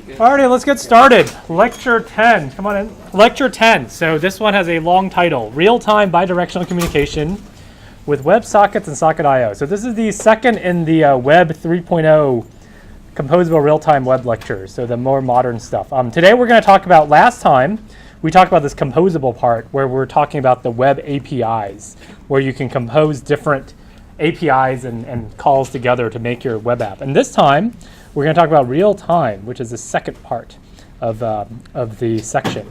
Alrighty, let's get started. Lecture 10. Come on in. Lecture 10. So this one has a long title, Real-Time Bidirectional Communication with WebSockets and Socket.io. So this is the second in the Web 3.0 composable real-time web lectures, so the more modern stuff. Today we're going to talk about, last time, we talked about this composable part where we're talking about the web APIs, where you can compose different APIs and calls together to make your web app. And this time, we're going to talk about real time, which is the second part of the section.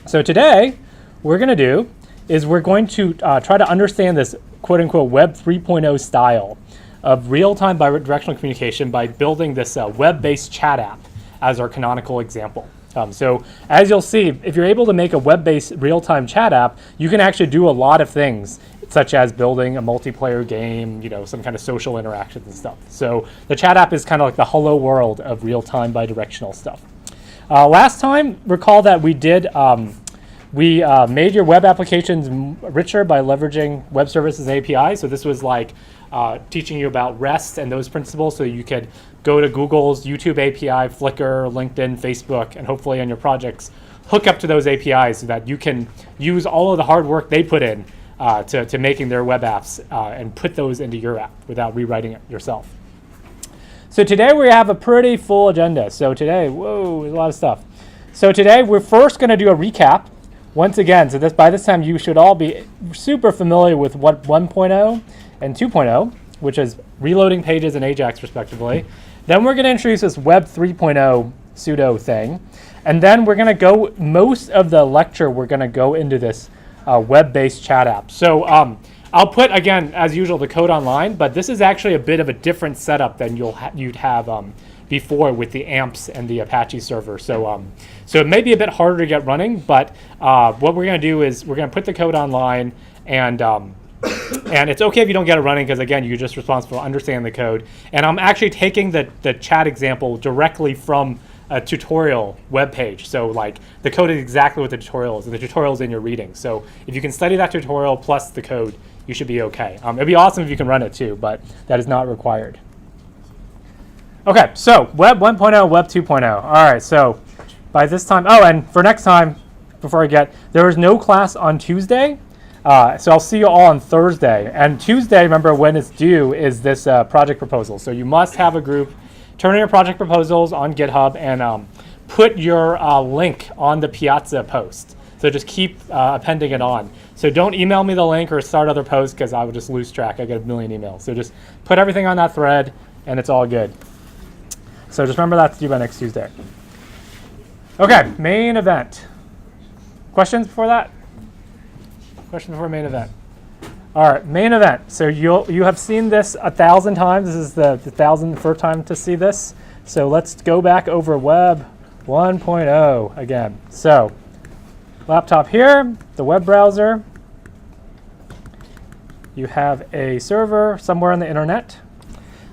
So today, what we're going to do is we're going to try to understand this quote-unquote Web 3.0 style of real-time bidirectional communication by building this web-based chat app as our canonical example. So as you'll see, if you're able to make a web-based real-time chat app, you can actually do a lot of things, such as building a multiplayer game, some kind of social interactions and stuff. So the chat app is kind of like the hello world of real-time bidirectional stuff. Last time, recall that we did, we made your web applications richer by leveraging web services and APIs. So this was like teaching you about REST and those principles, so you could go to Google's YouTube API, Flickr, LinkedIn, Facebook, and hopefully on your projects, hook up to those APIs so that you can use all of the hard work they put in to making their web apps and put those into your app without rewriting it yourself. So today we have a pretty full agenda. So today, whoa, there's a lot of stuff. So today we're first going to do a recap. Once again, so by this time you should all be super familiar with what 1.0 and 2.0, which is reloading pages and AJAX respectively. Then we're going to introduce this Web 3.0 pseudo thing. And then we're going to go, most of the lecture, we're going to go into this web-based chat app. So I'll put, again, as usual, the code online, but this is actually a bit of a different setup than you'd have before with the AMPs and the Apache server. So it may be a bit harder to get running, but what we're going to do is we're going to put the code online, and it's okay if you don't get it running, because again, you're just responsible for understanding the code. And I'm actually taking the chat example directly from a tutorial web page. So like the code is exactly what the tutorial is, and the tutorial is in your reading. So if you can study that tutorial plus the code, you should be okay. It'd be awesome if you can run it too, but that is not required. Okay, so Web 1.0, Web 2.0. All right, so by this time, and for next time, before I get, there is no class on Tuesday. So I'll see you all on Thursday. And Tuesday, remember when it's due, is this project proposal. So you must have a group, turn in your project proposals on GitHub, and put your link on the Piazza post. So just keep appending it on. So don't email me the link or start other posts, because I will just lose track. I get a million emails. So just put everything on that thread, and it's all good. So just remember that's due by next Tuesday. Okay, main event. Questions before that? Question before main event. All right, main event. So you have seen this 1,000 times. This is the 1,001st time to see this. So let's go back over Web 1.0 again. So laptop here, the web browser. You have a server somewhere on the internet.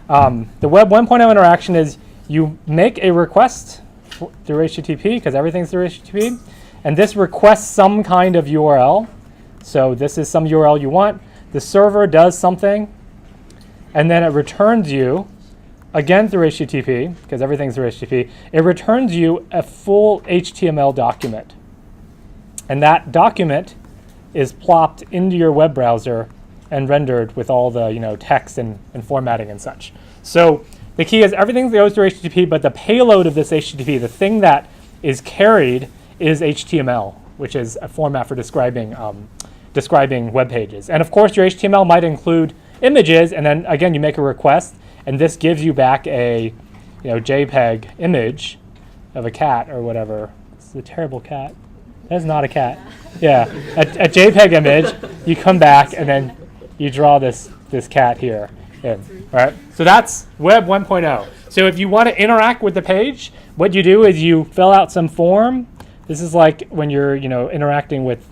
The Web 1.0 interaction is you make a request through HTTP, because everything's through HTTP, and this requests some kind of URL. So this is some URL you want. The server does something, and then it returns you, again through HTTP, because everything's through HTTP, it returns you a full HTML document. And that document is plopped into your web browser and rendered with all the text and formatting and such. So the key is everything goes through HTTP, but the payload of this HTTP, the thing that is carried, is HTML, which is a format for describing web pages. And of course, your HTML might include images, and then again, you make a request, and this gives you back a JPEG image of a cat or whatever. It's a terrible cat. That's not a cat. Yeah, a JPEG image. You come back, and then you draw this cat here. All right. So that's Web 1.0. So if you want to interact with the page, what you do is you fill out some form. This is like when you're interacting with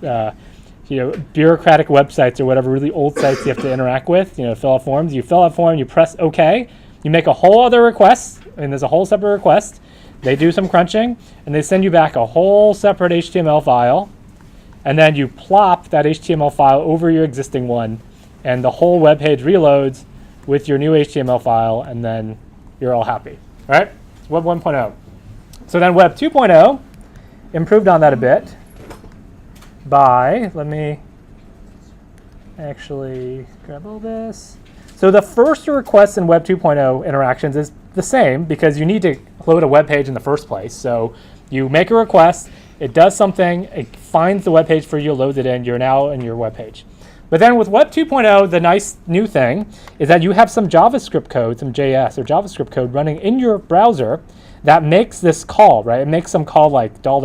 bureaucratic websites or whatever really old sites you have to interact with. Fill out forms. You fill out form. You press OK. You make a whole other request, and there's a whole separate request. They do some crunching, and they send you back a whole separate HTML file, and then you plop that HTML file over your existing one, and the whole web page reloads with your new HTML file, and then you're all happy. All right? It's Web 1.0. So then Web 2.0 improved on that a bit by, let me actually grab all this. So the first request in Web 2.0 interactions is the same because you need to load a web page in the first place. So you make a request, it does something, it finds the web page for you, loads it in, you're now in your web page. But then with Web 2.0, the nice new thing is that you have some JavaScript code, some JS or JavaScript code running in your browser that makes this call, right? It makes some call like $.ajax,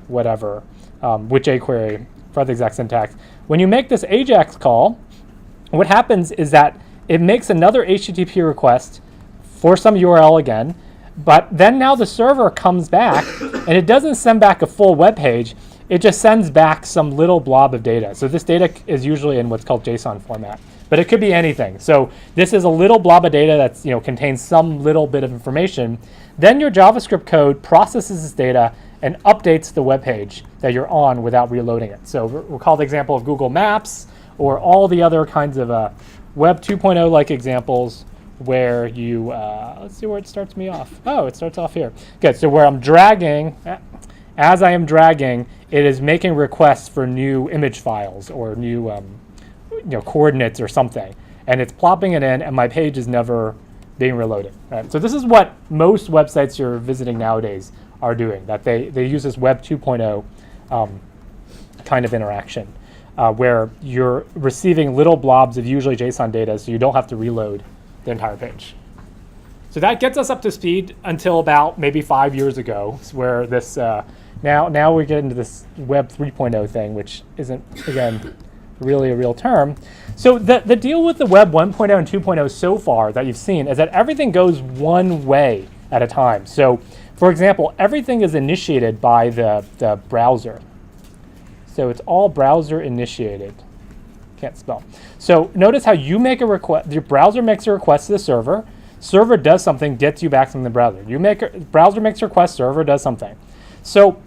whatever, with jQuery for the exact syntax. When you make this AJAX call, what happens is that it makes another HTTP request for some URL again, but then now the server comes back and it doesn't send back a full web page, it just sends back some little blob of data. So this data is usually in what's called JSON format, but it could be anything. So this is a little blob of data that's, contains some little bit of information. Then your JavaScript code processes this data and updates the web page that you're on without reloading it. So recall the example of Google Maps or all the other kinds of Web 2.0 like examples where you, let's see where it starts me off. Oh, it starts off here. Good, so where I'm dragging, as I am dragging, it is making requests for new image files or new coordinates or something. And it's plopping it in and my page is never being reloaded. Right? So this is what most websites you're visiting nowadays are doing, that they use this Web 2.0 kind of interaction where you're receiving little blobs of usually JSON data so you don't have to reload the entire page. So that gets us up to speed until about maybe 5 years ago, where this, now we get into this Web 3.0 thing, which isn't, again, really a real term. So the deal with the Web 1.0 and 2.0 so far that you've seen is that everything goes one way at a time. So for example, everything is initiated by the browser. So it's all browser initiated. Can't spell. So notice how you make a request, your browser makes a request to the server, server does something, gets you back from the browser. Browser makes a request, server does something. So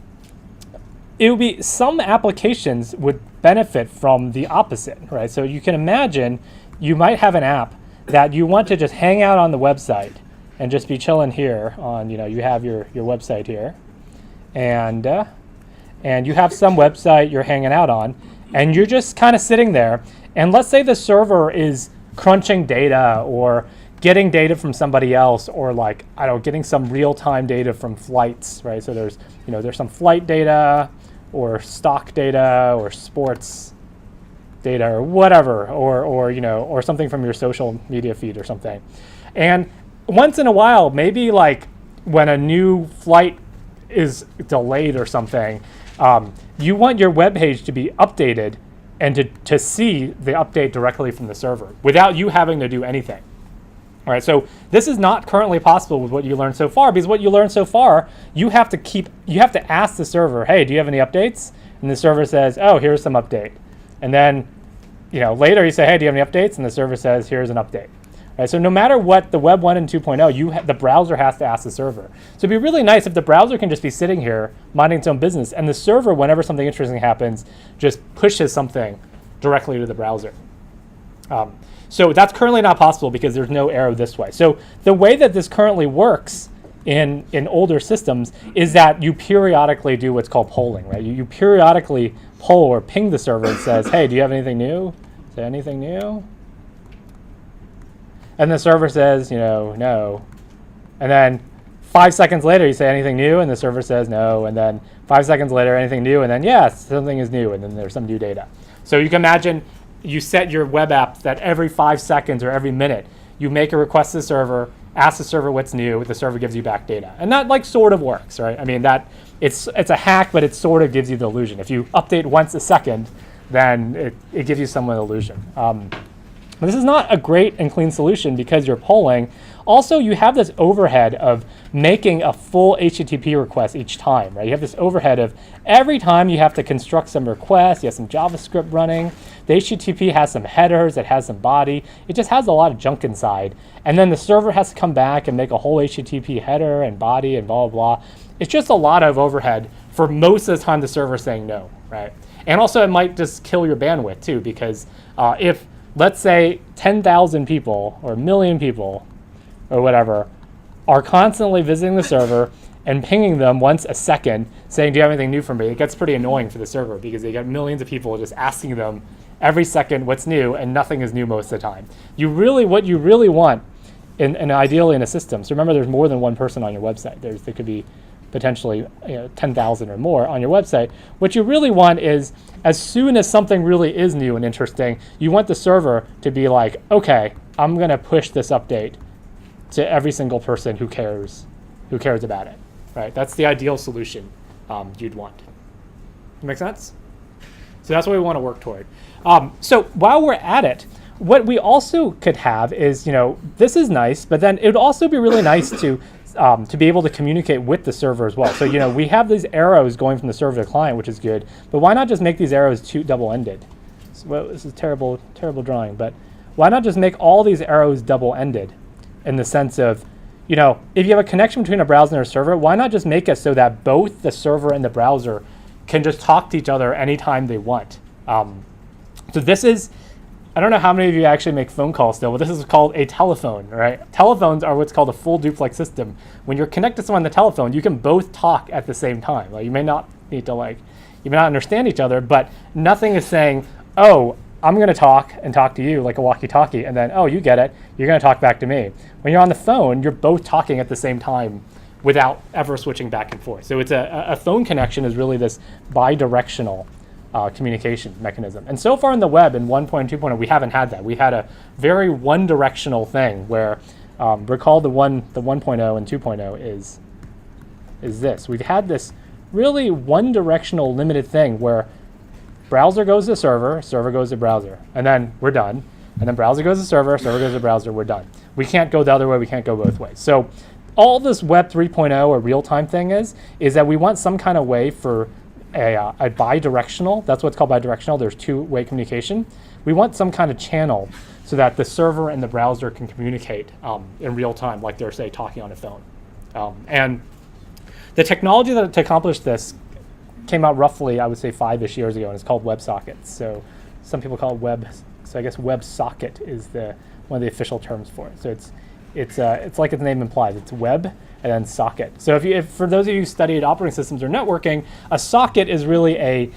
it would be, some applications would benefit from the opposite, right? So you can imagine you might have an app that you want to just hang out on the website and just be chilling here on, you have your website here, and you have some website you're hanging out on, and you're just kind of sitting there, and let's say the server is crunching data or getting data from somebody else, or like, I don't know, getting some real-time data from flights, right? So there's some flight data or stock data or sports data or whatever, or something from your social media feed or something. And once in a while, maybe like when a new flight is delayed or something, you want your web page to be updated and to see the update directly from the server without you having to do anything. All right, so this is not currently possible with what you learned so far, because what you learned so far, you have to ask the server, hey, do you have any updates? And the server says, oh, here's some update. And then, later you say, hey, do you have any updates? And the server says, here's an update. All right, so no matter what, the Web 1 and 2.0, the browser has to ask the server. So it'd be really nice if the browser can just be sitting here minding its own business, and the server, whenever something interesting happens, just pushes something directly to the browser. So that's currently not possible because there's no arrow this way. So the way that this currently works in older systems is that you periodically do what's called polling, right? You periodically poll or ping the server and says, hey, do you have anything new? Is there anything new? And the server says, no. And then 5 seconds later, you say anything new, and the server says no. And then 5 seconds later, anything new, and then yes, something is new, and then there's some new data. So you can imagine you set your web app that every 5 seconds or every minute, you make a request to the server, ask the server what's new, the server gives you back data. And that sort of works, right? I mean, it's a hack, but it sort of gives you the illusion. If you update once a second, then it gives you some illusion. This is not a great and clean solution because you're polling. Also, you have this overhead of making a full HTTP request each time, right? You have this overhead of every time you have to construct some requests, you have some JavaScript running. The HTTP has some headers, it has some body. It just has a lot of junk inside. And then the server has to come back and make a whole HTTP header and body and blah, blah, blah. It's just a lot of overhead for most of the time the server's saying no, right? And also it might just kill your bandwidth too, because if, let's say 10,000 people or 1 million people or whatever are constantly visiting the server and pinging them once a second, saying, do you have anything new for me? It gets pretty annoying for the server because they get millions of people just asking them every second what's new, and nothing is new most of the time. What you really want, ideally in a system, so remember there's more than one person on your website. There could be potentially 10,000 or more on your website. What you really want is, as soon as something really is new and interesting, you want the server to be like, okay, I'm going to push this update to every single person who cares about it. Right? That's the ideal solution you'd want. Make sense? So that's what we want to work toward. So while we're at it, what we also could have is, this is nice, but then it would also be really nice to be able to communicate with the server as well. So, we have these arrows going from the server to client, which is good, but why not just make these arrows double-ended? So, this is terrible drawing, but why not just make all these arrows double-ended in the sense of, if you have a connection between a browser and a server, why not just make it so that both the server and the browser can just talk to each other anytime they want? So this is, I don't know how many of you actually make phone calls still, but this is called a telephone, right? Telephones are what's called a full duplex system. When you're connected to someone on the telephone, you can both talk at the same time. Like, you may not understand each other, but nothing is saying, oh, I'm going to talk to you like a walkie-talkie, and then, oh, you get it, you're going to talk back to me. When you're on the phone, you're both talking at the same time without ever switching back and forth. So it's a phone connection is really this bi-directional communication mechanism. And so far in the web, in 1.2.0, we haven't had that. We had a very one-directional thing where, recall the 1.0 and 2.0 is this. We've had this really one-directional limited thing where browser goes to server goes to browser, and then we're done. And then browser goes to server goes to browser, we're done. We can't go the other way, we can't go both ways. So all this Web 3.0 or real-time thing is that we want some kind of way for a bi-directional, that's what's called bi-directional, there's two-way communication. We want some kind of channel so that the server and the browser can communicate in real time, like they're, say, talking on a phone. And the technology to accomplish this came out roughly, I would say, 5-ish years ago, and it's called WebSockets. So some people call it web, so I guess WebSocket is one of the official terms for it. So it's like its name implies, it's web and then socket. So if for those of you who studied operating systems or networking, a socket is really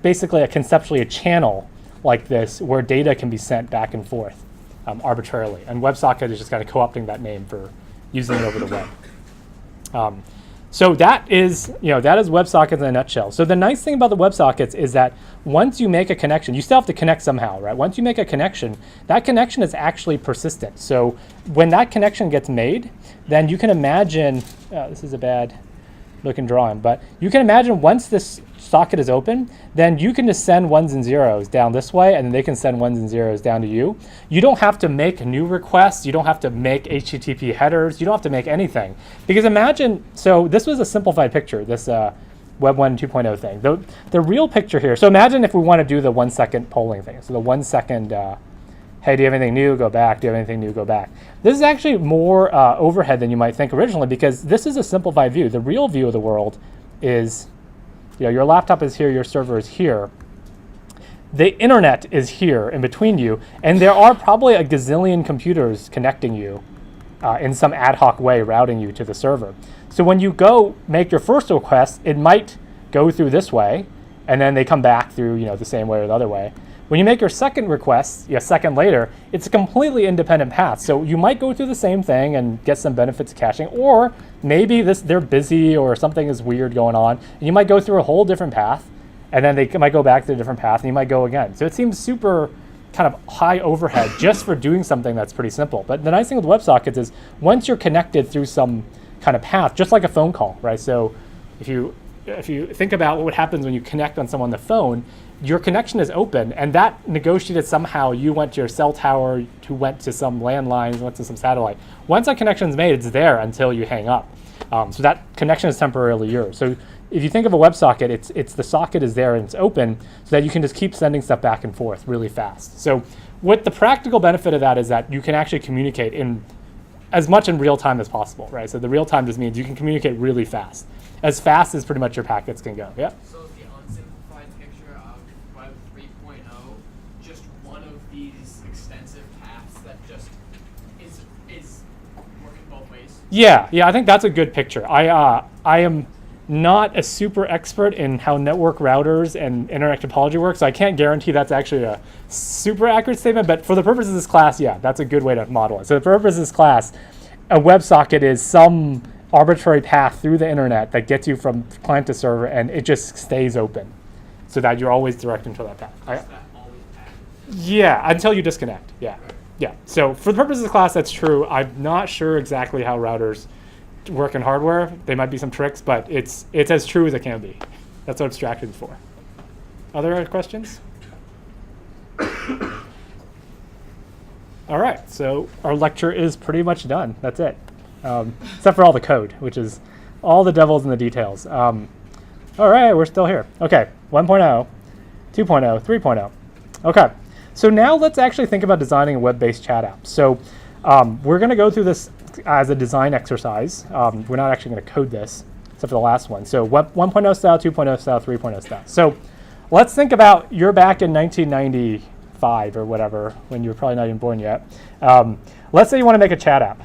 basically conceptually a channel like this where data can be sent back and forth arbitrarily. And WebSocket is just kind of co-opting that name for using it over the web. So that is WebSockets in a nutshell. So the nice thing about the WebSockets is that once you make a connection, you still have to connect somehow, right? Once you make a connection, that connection is actually persistent. So when that connection gets made, then you can imagine, this is a bad looking drawing, but you can imagine once this socket is open, then you can just send ones and zeros down this way, and then they can send ones and zeros down to you. You don't have to make new requests. You don't have to make HTTP headers. You don't have to make anything. Because imagine, so this was a simplified picture, this Web 1 2.0 thing. The real picture here, so imagine if we want to do the 1 second polling thing. So the 1 second, hey, do you have anything new? Go back. Do you have anything new? Go back. This is actually more overhead than you might think originally, because this is a simplified view. The real view of the world is, your laptop is here, your server is here. The internet is here in between you, and there are probably a gazillion computers connecting you in some ad hoc way, routing you to the server. So when you go make your first request, it might go through this way, and then they come back through the same way or the other way. When you make your second request, a second later, it's a completely independent path. So you might go through the same thing and get some benefits of caching, or maybe they're busy or something is weird going on, and you might go through a whole different path, and then they might go back to a different path, and you might go again. So it seems super kind of high overhead just for doing something that's pretty simple. But the nice thing with WebSockets is once you're connected through some kind of path, just like a phone call, right? So if you think about what happens when you connect on someone on the phone, your connection is open, and that negotiated somehow you went to your cell tower, who went to some landlines, went to some satellite. Once that connection is made, it's there until you hang up. So that connection is temporarily yours. So if you think of a WebSocket, it's the socket is there and it's open so that you can just keep sending stuff back and forth really fast. So what the practical benefit of that is that you can actually communicate in as much in real time as possible, right? So the real time just means you can communicate really fast as pretty much your packets can go. Yeah. So is the unsimplified picture of Web 3.0 just one of these extensive paths that just is working both ways? Yeah, I think that's a good picture. I am not a super expert in how network routers and internet topology work, so I can't guarantee that's actually a super accurate statement, but for the purpose of this class, yeah, that's a good way to model it. So the purpose of this class, a WebSocket is some arbitrary path through the internet that gets you from client to server, and it just stays open so that you're always directed to that path. Is that always active? Yeah, until you disconnect, yeah. Right. Yeah, so for the purpose of the class, that's true. I'm not sure exactly how routers work in hardware. They might be some tricks, but it's as true as it can be. That's what abstraction's for. Other questions? All right, so our lecture is pretty much done. That's it, except for all the code, which is all the devil's in the details. All right, we're still here. Okay, 1.0, 2.0, 3.0. Okay. So now let's actually think about designing a web-based chat app. So we're going to go through this as a design exercise. We're not actually going to code this, except for the last one. So web 1.0 style, 2.0 style, 3.0 style. So let's think about you're back in 1995 or whatever, when you were probably not even born yet. Let's say you want to make a chat app.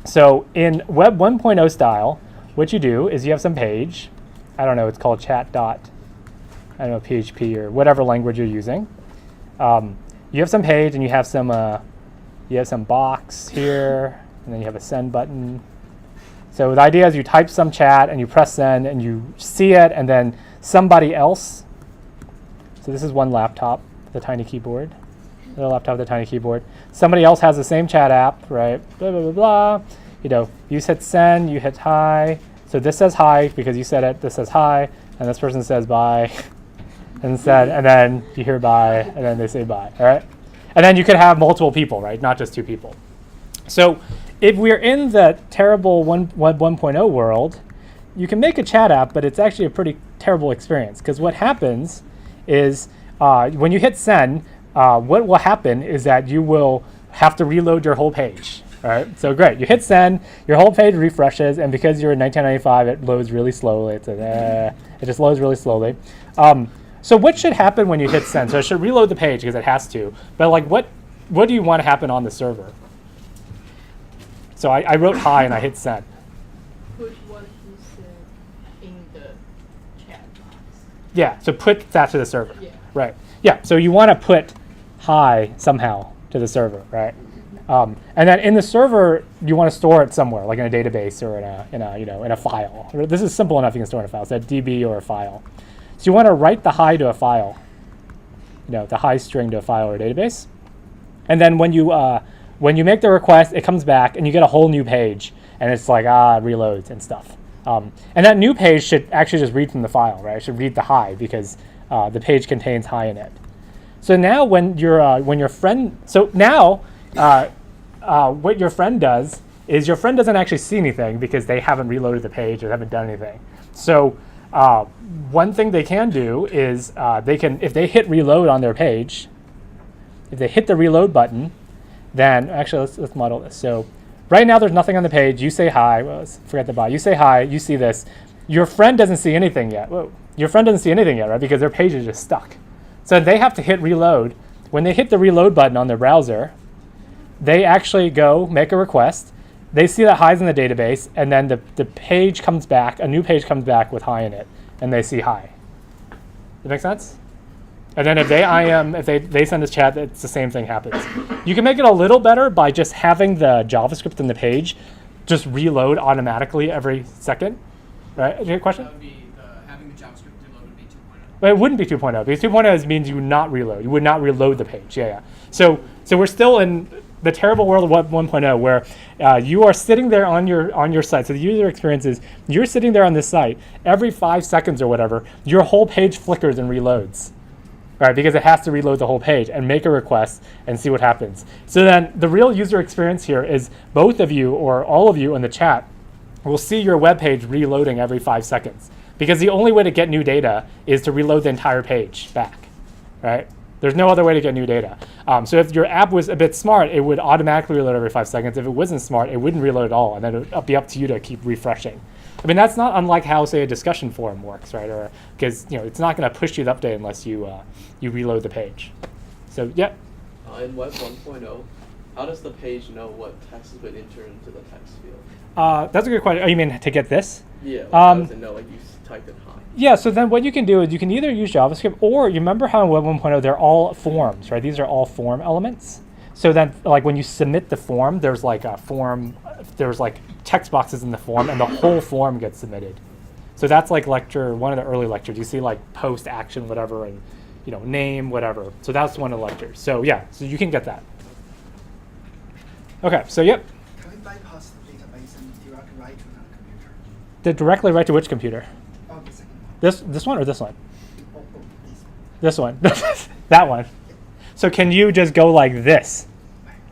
So in web 1.0 style, what you do is you have some page. I don't know, it's called chat dot, I don't know, PHP or whatever language you're using. You have some page and you have some box here, and then you have a send button. So the idea is you type some chat and you press send and you see it, and then somebody else. So this is one laptop with a tiny keyboard, another laptop with a tiny keyboard. Somebody else has the same chat app, right? Blah blah blah blah. You know, you hit send, you hit hi. So this says hi because you said it. This says hi, and this person says bye. Instead, and then you hear bye, and then they say bye, all right? And then you could have multiple people, right? Not just two people. So if we're in the terrible Web 1.0 world, you can make a chat app, but it's actually a pretty terrible experience, because what happens is when you hit send, what will happen is that you will have to reload your whole page, all right? So great, you hit send, your whole page refreshes, and because you're in 1995, it loads really slowly. It just loads really slowly. So what should happen when you hit send? So it should reload the page because it has to. But like, what do you want to happen on the server? So I wrote hi and I hit send. Put what you said in the chat box. Yeah. So put that to the server. Yeah. Right. Yeah. So you want to put hi somehow to the server, right? And then in the server, you want to store it somewhere, like in a database or in a file. This is simple enough. You can store in a file. So a DB or a file. So you want to write the hi to a file, the hi string to a file or a database. And then when you make the request, it comes back and you get a whole new page, and it's like, it reloads and stuff. And that new page should actually just read from the file, right? It should read the hi because the page contains hi in it. So now what your friend does is your friend doesn't actually see anything because they haven't reloaded the page or haven't done anything. So one thing they can do is if they hit reload on their page, if they hit the reload button, then actually let's model this. So right now there's nothing on the page. You say hi. Well, forget the bye. You say hi. You see this. Your friend doesn't see anything yet. Whoa. Your friend doesn't see anything yet, right? Because their page is just stuck. So they have to hit reload. When they hit the reload button on their browser, they actually go make a request. They see that hi's in the database, and then the page comes back, a new page comes back with hi in it, and they see hi. Does that make sense? And then if they send this chat, it's the same thing happens. You can make it a little better by just having the JavaScript in the page just reload automatically every second. Right? Did you have a question? That would be having the JavaScript reload would be 2.0. But it wouldn't be 2.0 because 2.0 means you would not reload. You would not reload the page. Yeah. So we're still in the terrible world of Web 1.0 where you are sitting there on your site. So the user experience is you're sitting there on this site. Every 5 seconds or whatever, your whole page flickers and reloads. Right, because it has to reload the whole page and make a request and see what happens. So then the real user experience here is both of you or all of you in the chat will see your web page reloading every 5 seconds. Because the only way to get new data is to reload the entire page back. Right? There's no other way to get new data. So if your app was a bit smart, it would automatically reload every 5 seconds. If it wasn't smart, it wouldn't reload at all, and then it would be up to you to keep refreshing. I mean, that's not unlike how, say, a discussion forum works, right? Or because it's not going to push you the update unless you reload the page. So yeah. In Web 1.0, how does the page know what text has been entered into the text field? That's a good question. Oh, you mean to get this? Yeah, like how does it know, like you typed in hi. Yeah, so then what you can do is you can either use JavaScript, or you remember how in Web 1.0 they're all forms, right? These are all form elements. So then, like when you submit the form, there's like a form, there's like text boxes in the form, and the whole form gets submitted. So that's like one of the early lectures. You see like post, action, whatever, and name, whatever. So that's one of the lectures. So yeah, so you can get that. Okay, so yep. Can we bypass the database and directly write to another computer? Did directly write to which computer? Oh, the second one. This one or this one? Oh, this one. This one. That one. So can you just go like this?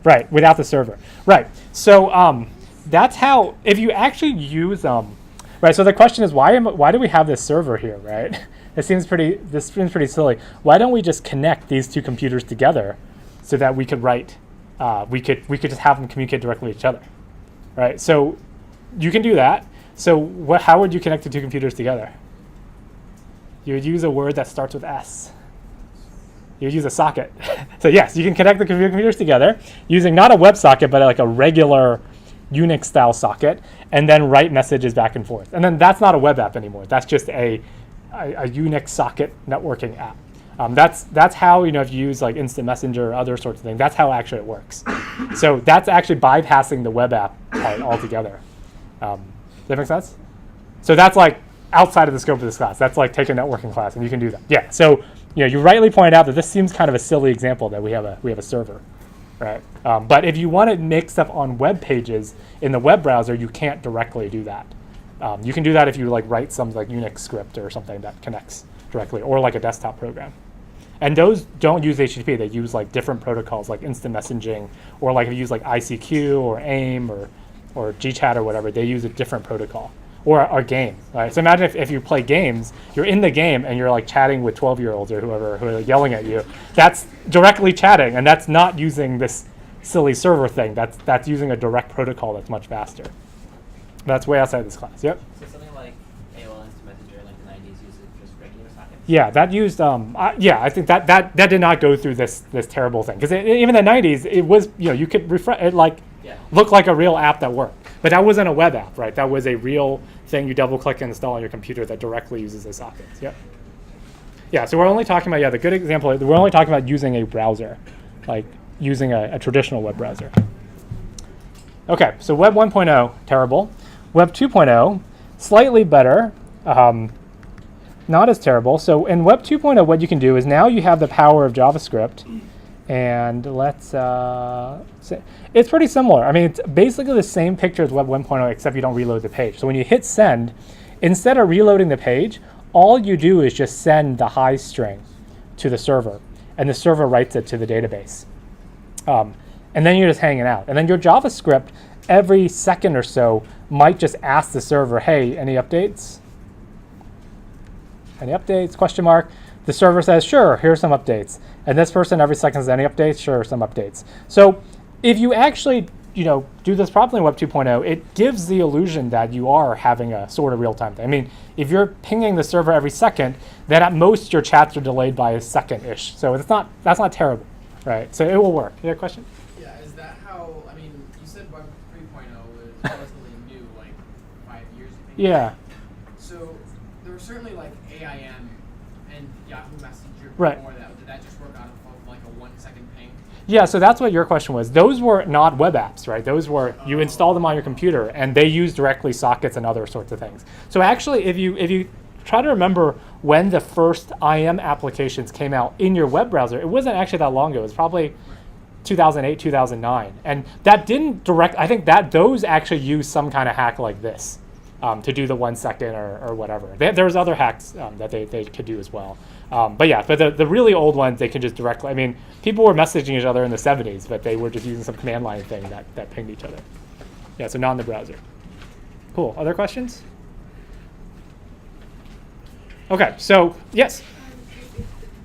Right, without the server. Right. So that's how, if you actually use right. So the question is, why do we have this server here, right? This seems pretty silly. Why don't we just connect these two computers together so that we could write? We could just have them communicate directly with each other, right? So you can do that. So how would you connect the two computers together? You would use a word that starts with S. You would use a socket. So yes, you can connect the computers together using not a WebSocket, but like a regular Unix style socket, and then write messages back and forth. And then that's not a web app anymore. That's just a Unix socket networking app. That's how, if you use like Instant Messenger or other sorts of things, that's how actually it works. So that's actually bypassing the web app part altogether. Does that make sense? So that's like outside of the scope of this class. That's like take a networking class, and you can do that. Yeah. So you rightly pointed out that this seems kind of a silly example that we have a server, right? But if you want to make stuff on web pages in the web browser, you can't directly do that. You can do that if you like write some like Unix script or something that connects directly, or like a desktop program. And those don't use HTTP. They use like different protocols like instant messaging, or like if you use like ICQ or AIM or GChat or whatever, they use a different protocol. Or a game, right? So imagine if you play games, you're in the game and you're like chatting with 12-year-olds or whoever who are yelling at you. That's directly chatting, and that's not using this silly server thing. That's using a direct protocol that's much faster. That's way outside this class. Yep. So something like AOL Instant Messenger in like the 90s used just regular sockets? Yeah, that used. I think that did not go through this terrible thing, because even in the 90s, it was you could refresh it look like a real app that worked. But that wasn't a web app, right? That was a real thing you double-click and install on your computer that directly uses the sockets. Yep. Yeah, so we're only talking about, the good example, we're only talking about using a browser, like using a traditional web browser. Okay, so Web 1.0, terrible. Web 2.0, slightly better, not as terrible. So in Web 2.0, what you can do is now you have the power of JavaScript. And let's say it's pretty similar. I mean, it's basically the same picture as Web 1.0, except you don't reload the page. So when you hit send, instead of reloading the page, all you do is just send the hi string to the server, and the server writes it to the database. And then you're just hanging out. And then your JavaScript, every second or so, might just ask the server, hey, any updates? Any updates, question mark. The server says, sure, here's some updates. And this person every second says, any updates? Sure, some updates. So if you actually do this properly in Web 2.0, it gives the illusion that you are having a sort of real-time thing. I mean, if you're pinging the server every second, then at most your chats are delayed by a second-ish. So that's not terrible, right? So it will work. You have a question? Yeah, is that how, you said Web 3.0 was relatively new, like 5 years, I think? Yeah. So there were certainly like AIM and Yahoo Messenger Right. before that. Did that just work out of like a 1-second ping? Yeah, so that's what your question was. Those were not web apps, right? Those were, you install them on your computer, and they use directly sockets and other sorts of things. So actually, if you try to remember when the first IM applications came out in your web browser, it wasn't actually that long ago. It was probably 2008, 2009. And that didn't I think that those actually used some kind of hack like this to do the 1 second or whatever. There's other hacks that they could do as well. But the really old ones, they can just directly, people were messaging each other in the 70s, but they were just using some command line thing that pinged each other. Yeah, so not in the browser. Cool, other questions? Okay, so yes?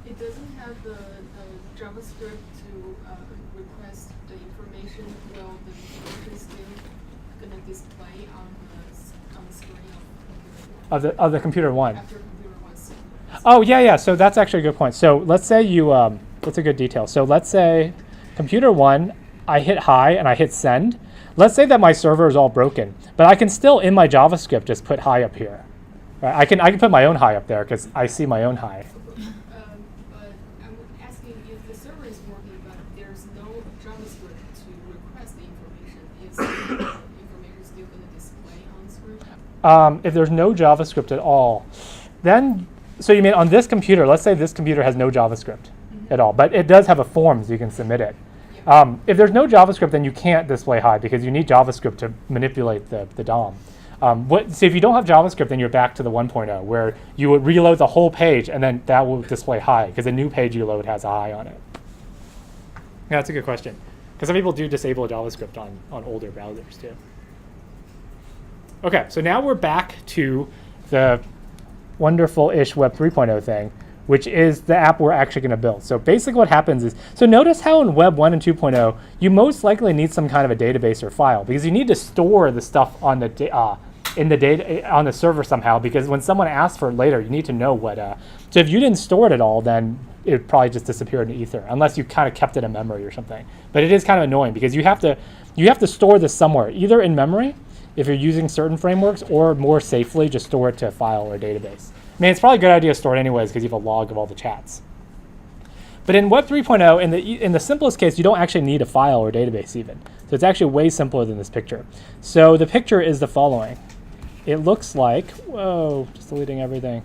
It doesn't have the JavaScript to request the information. Well, the information is still going to display on the screen of computer one. Of the computer one. After computer one sends. Oh, yeah. So that's actually a good point. So let's say that's a good detail. So let's say computer one, I hit hi and I hit send. let's say that my server is all broken, but I can still, in my JavaScript, just put hi up here. Right? I can put my own hi up there because I see my own hi. But I'm asking if the server is working, but there's no JavaScript to request the information. Is the information still going to display on screen? If there's no JavaScript at all, then, so you mean on this computer, let's say this computer has no JavaScript at all, but it does have a form so you can submit it. If there's no JavaScript, then you can't display hi because you need JavaScript to manipulate the DOM. So if you don't have JavaScript, then you're back to the 1.0 where you would reload the whole page and then that will display hi because the new page you load has a hi on it. Yeah, that's a good question. Because some people do disable JavaScript on older browsers too. Okay, so now we're back to the wonderful-ish Web 3.0 thing, which is the app we're actually going to build. So basically what happens is, so notice how in Web 1 and 2.0, you most likely need some kind of a database or file because you need to store the stuff on the on the server somehow because when someone asks for it later, you need to know what. So if you didn't store it at all, then it would probably just disappear into ether unless you kind of kept it in memory or something. But it is kind of annoying because you have to store this somewhere, either in memory if you're using certain frameworks, or more safely just store it to a file or a database. I mean, it's probably a good idea to store it anyways because you have a log of all the chats. But in Web 3.0, in the simplest case, you don't actually need a file or database even. So it's actually way simpler than this picture. So the picture is the following. It looks like, whoa, just deleting everything.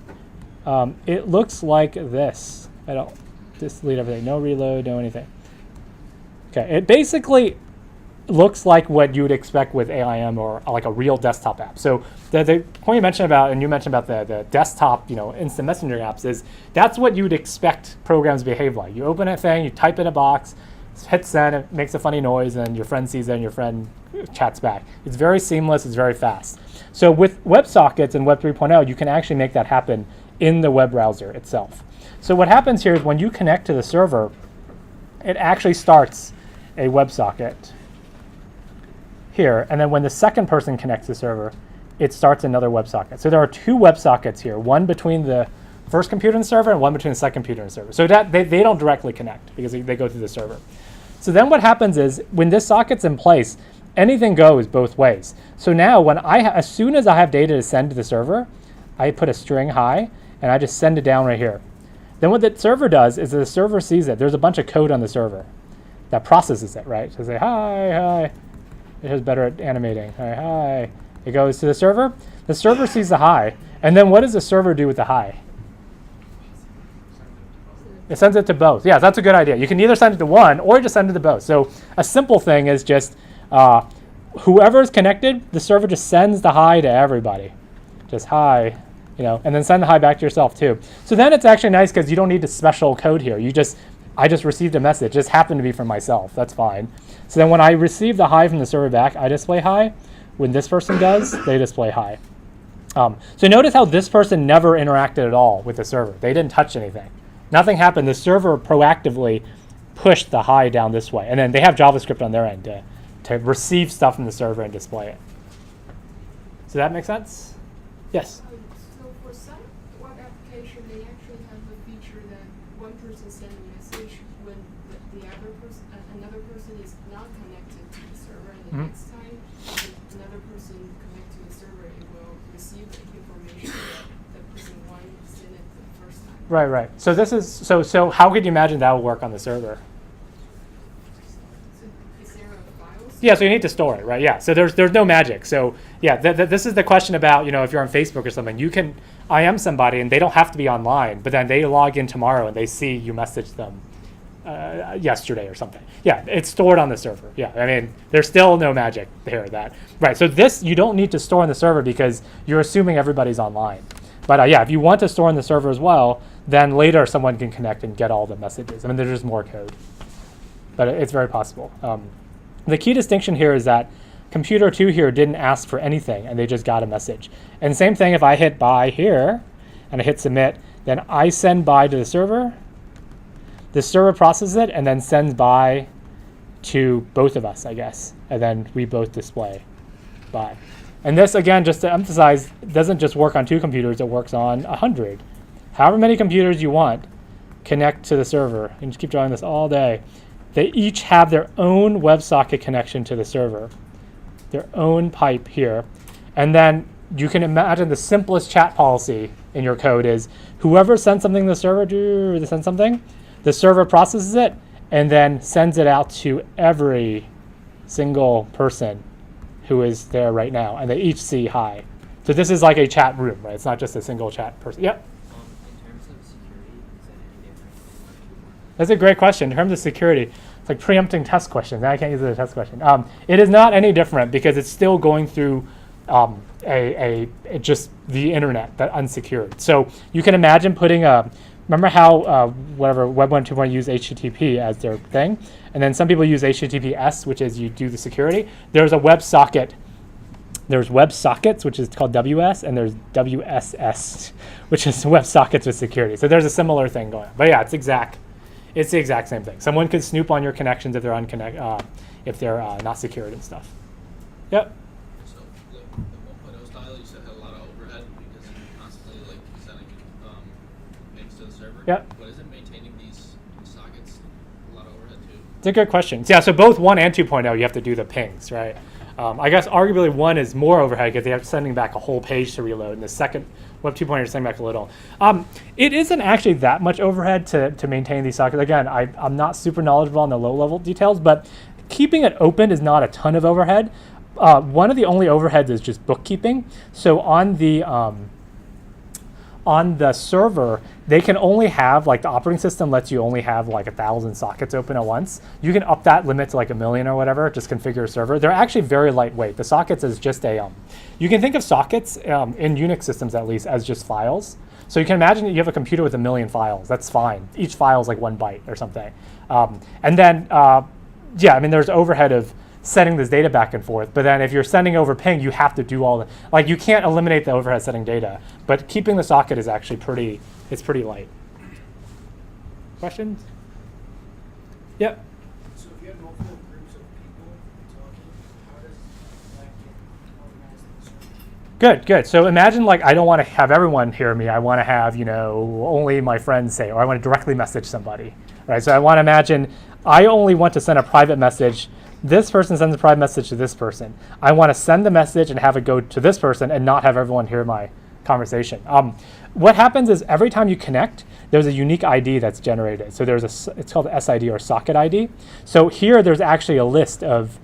It looks like this. I don't, just delete everything. No reload, no anything. Okay, it basically looks like what you would expect with AIM or like a real desktop app. So the point you mentioned about, and you mentioned about the desktop, instant messenger apps is that's what you would expect programs to behave like. You open a thing, you type in a box, hit send, it makes a funny noise, and your friend sees it and your friend chats back. It's very seamless, it's very fast. So with WebSockets and Web 3.0, you can actually make that happen in the web browser itself. So what happens here is when you connect to the server, it actually starts a WebSocket here, and then when the second person connects to the server, it starts another WebSocket. So there are two WebSockets here, one between the first computer and the server and one between the second computer and the server. So that they don't directly connect because they go through the server. So then what happens is when this socket's in place, anything goes both ways. So now when as soon as I have data to send to the server, I put a string hi and I just send it down right here. Then what the server does is the server sees it. There's a bunch of code on the server that processes it, right? So say hi. It is better at animating. Hi. It goes to the server. The server sees the hi. And then what does the server do with the hi? It sends it to both. Yeah, that's a good idea. You can either send it to one or just send it to both. So a simple thing is just whoever is connected, the server just sends the hi to everybody. Just hi, and then send the hi back to yourself too. So then it's actually nice because you don't need the special code here. I just received a message. It just happened to be from myself. That's fine. So then when I receive the hi from the server back, I display hi. When this person does, they display hi. So notice how this person never interacted at all with the server. They didn't touch anything. Nothing happened. The server proactively pushed the hi down this way. And then they have JavaScript on their end to receive stuff from the server and display it. Does that make sense? Yes? So for some web application, they actually have a feature that one person sends a message when the other person, another person is not connected to the server, and the next time another person connects to the server, it will receive the information that the person one sent it the first time. Right. So this is so how could you imagine that will work on the server? So is there a file? Yeah, so you need to store it, right? Yeah, so there's no magic. So yeah, this is the question about, if you're on Facebook or something, you can IM somebody and they don't have to be online, but then they log in tomorrow and they see you messaged them yesterday or something. Yeah, it's stored on the server. Yeah, I mean, there's still no magic there. Right, so this you don't need to store on the server because you're assuming everybody's online. But yeah, if you want to store on the server as well, then later someone can connect and get all the messages. I mean, there's just more code. But it's very possible. The key distinction here is that computer 2 here didn't ask for anything, and they just got a message. And same thing if I hit buy here, and I hit submit, then I send buy to the server. The server processes it, and then sends buy to both of us, I guess. And then we both display buy. And this, again, just to emphasize, doesn't just work on 2 computers, it works on 100. However many computers you want, connect to the server. You can just keep drawing this all day. They each have their own WebSocket connection to the server. pipe here. And then you can imagine the simplest chat policy in your code is whoever sends something to the server, the server processes it and then sends it out to every single person who is there right now, and they each see hi. So this is like a chat room, right? It's not just a single chat person. Yep. In terms of security, is that any different than That's a great question. In terms of security, it's like preempting test questions. Now I can't use it as a test question. It is not any different because it's still going through just the internet, that unsecured. So you can imagine putting remember how whatever Web 1.2 use HTTP as their thing, and then some people use HTTPS, which is you do the security. There's a WebSocket. There's WebSockets, which is called WS, and there's WSS, which is WebSockets with security. So there's a similar thing going on. But yeah, it's the exact same thing. Someone could snoop on your connections if they're not secured and stuff. Yep. So the 1.0 style you said had a lot of overhead because you're constantly like sending things to the server. Yep. But isn't maintaining these sockets a lot of overhead too? It's a good question. Yeah, so both 1 and 2.0, you have to do the pings, right? I guess arguably 1 is more overhead because they have sending back a whole page to reload, and the second Web 2.0 is sending back a little. It isn't actually that much overhead to maintain these sockets. Again, I'm not super knowledgeable on the low-level details, but keeping it open is not a ton of overhead. One of the only overheads is just bookkeeping. So on the server, they can only have, like the operating system lets you only have like 1,000 sockets open at once. You can up that limit to like 1 million or whatever, just configure a server. They're actually very lightweight. The sockets is just you can think of sockets in Unix systems at least as just files. So you can imagine that you have a computer with 1 million files. That's fine. Each file is like 1 byte or something. And then, yeah, I mean, there's overhead of sending this data back and forth, but then if you're sending over ping, you have to do all the, like you can't eliminate the overhead sending data, but keeping the socket is actually pretty light. Questions? Yep. So if you have multiple groups of people talking, how does that get organized in the server? Good. So imagine like I don't want to have everyone hear me. I want to have, only my friends say, or I want to directly message somebody, right? So I want to imagine I only want to send a private message. This person sends a private message to this person. I want to send the message and have it go to this person and not have everyone hear my conversation. What happens is every time you connect, there's a unique ID that's generated. So it's called SID or socket ID. So here there's actually a list of,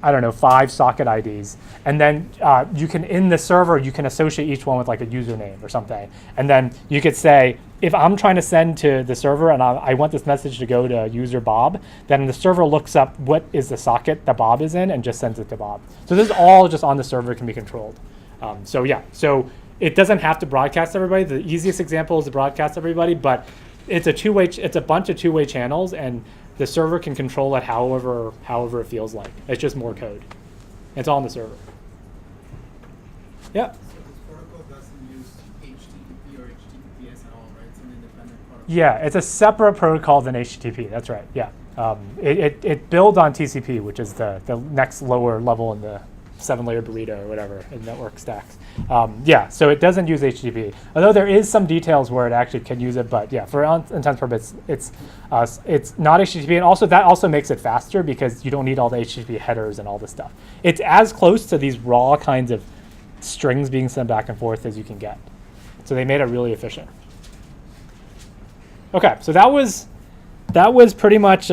5 socket IDs. And then you can, in the server, you can associate each one with like a username or something. And then you could say, if I'm trying to send to the server and I want this message to go to user Bob, then the server looks up what is the socket that Bob is in and just sends it to Bob. So this is all just on the server, can be controlled. So it doesn't have to broadcast everybody. The easiest example is to broadcast everybody, but it's a bunch of two-way channels, and the server can control it however it feels like. It's just more code. It's all on the server. Yeah. So this protocol doesn't use HTTP or HTTPS at all, right? It's an independent protocol. Yeah, it's a separate protocol than HTTP. That's right. Yeah. It builds on TCP, which is the next lower level in the 7-layer burrito or whatever in network stacks. So it doesn't use HTTP. Although there is some details where it actually can use it, but yeah, for all intents and purposes, it's not HTTP, and also that also makes it faster because you don't need all the HTTP headers and all this stuff. It's as close to these raw kinds of strings being sent back and forth as you can get. So they made it really efficient. Okay, so that was pretty much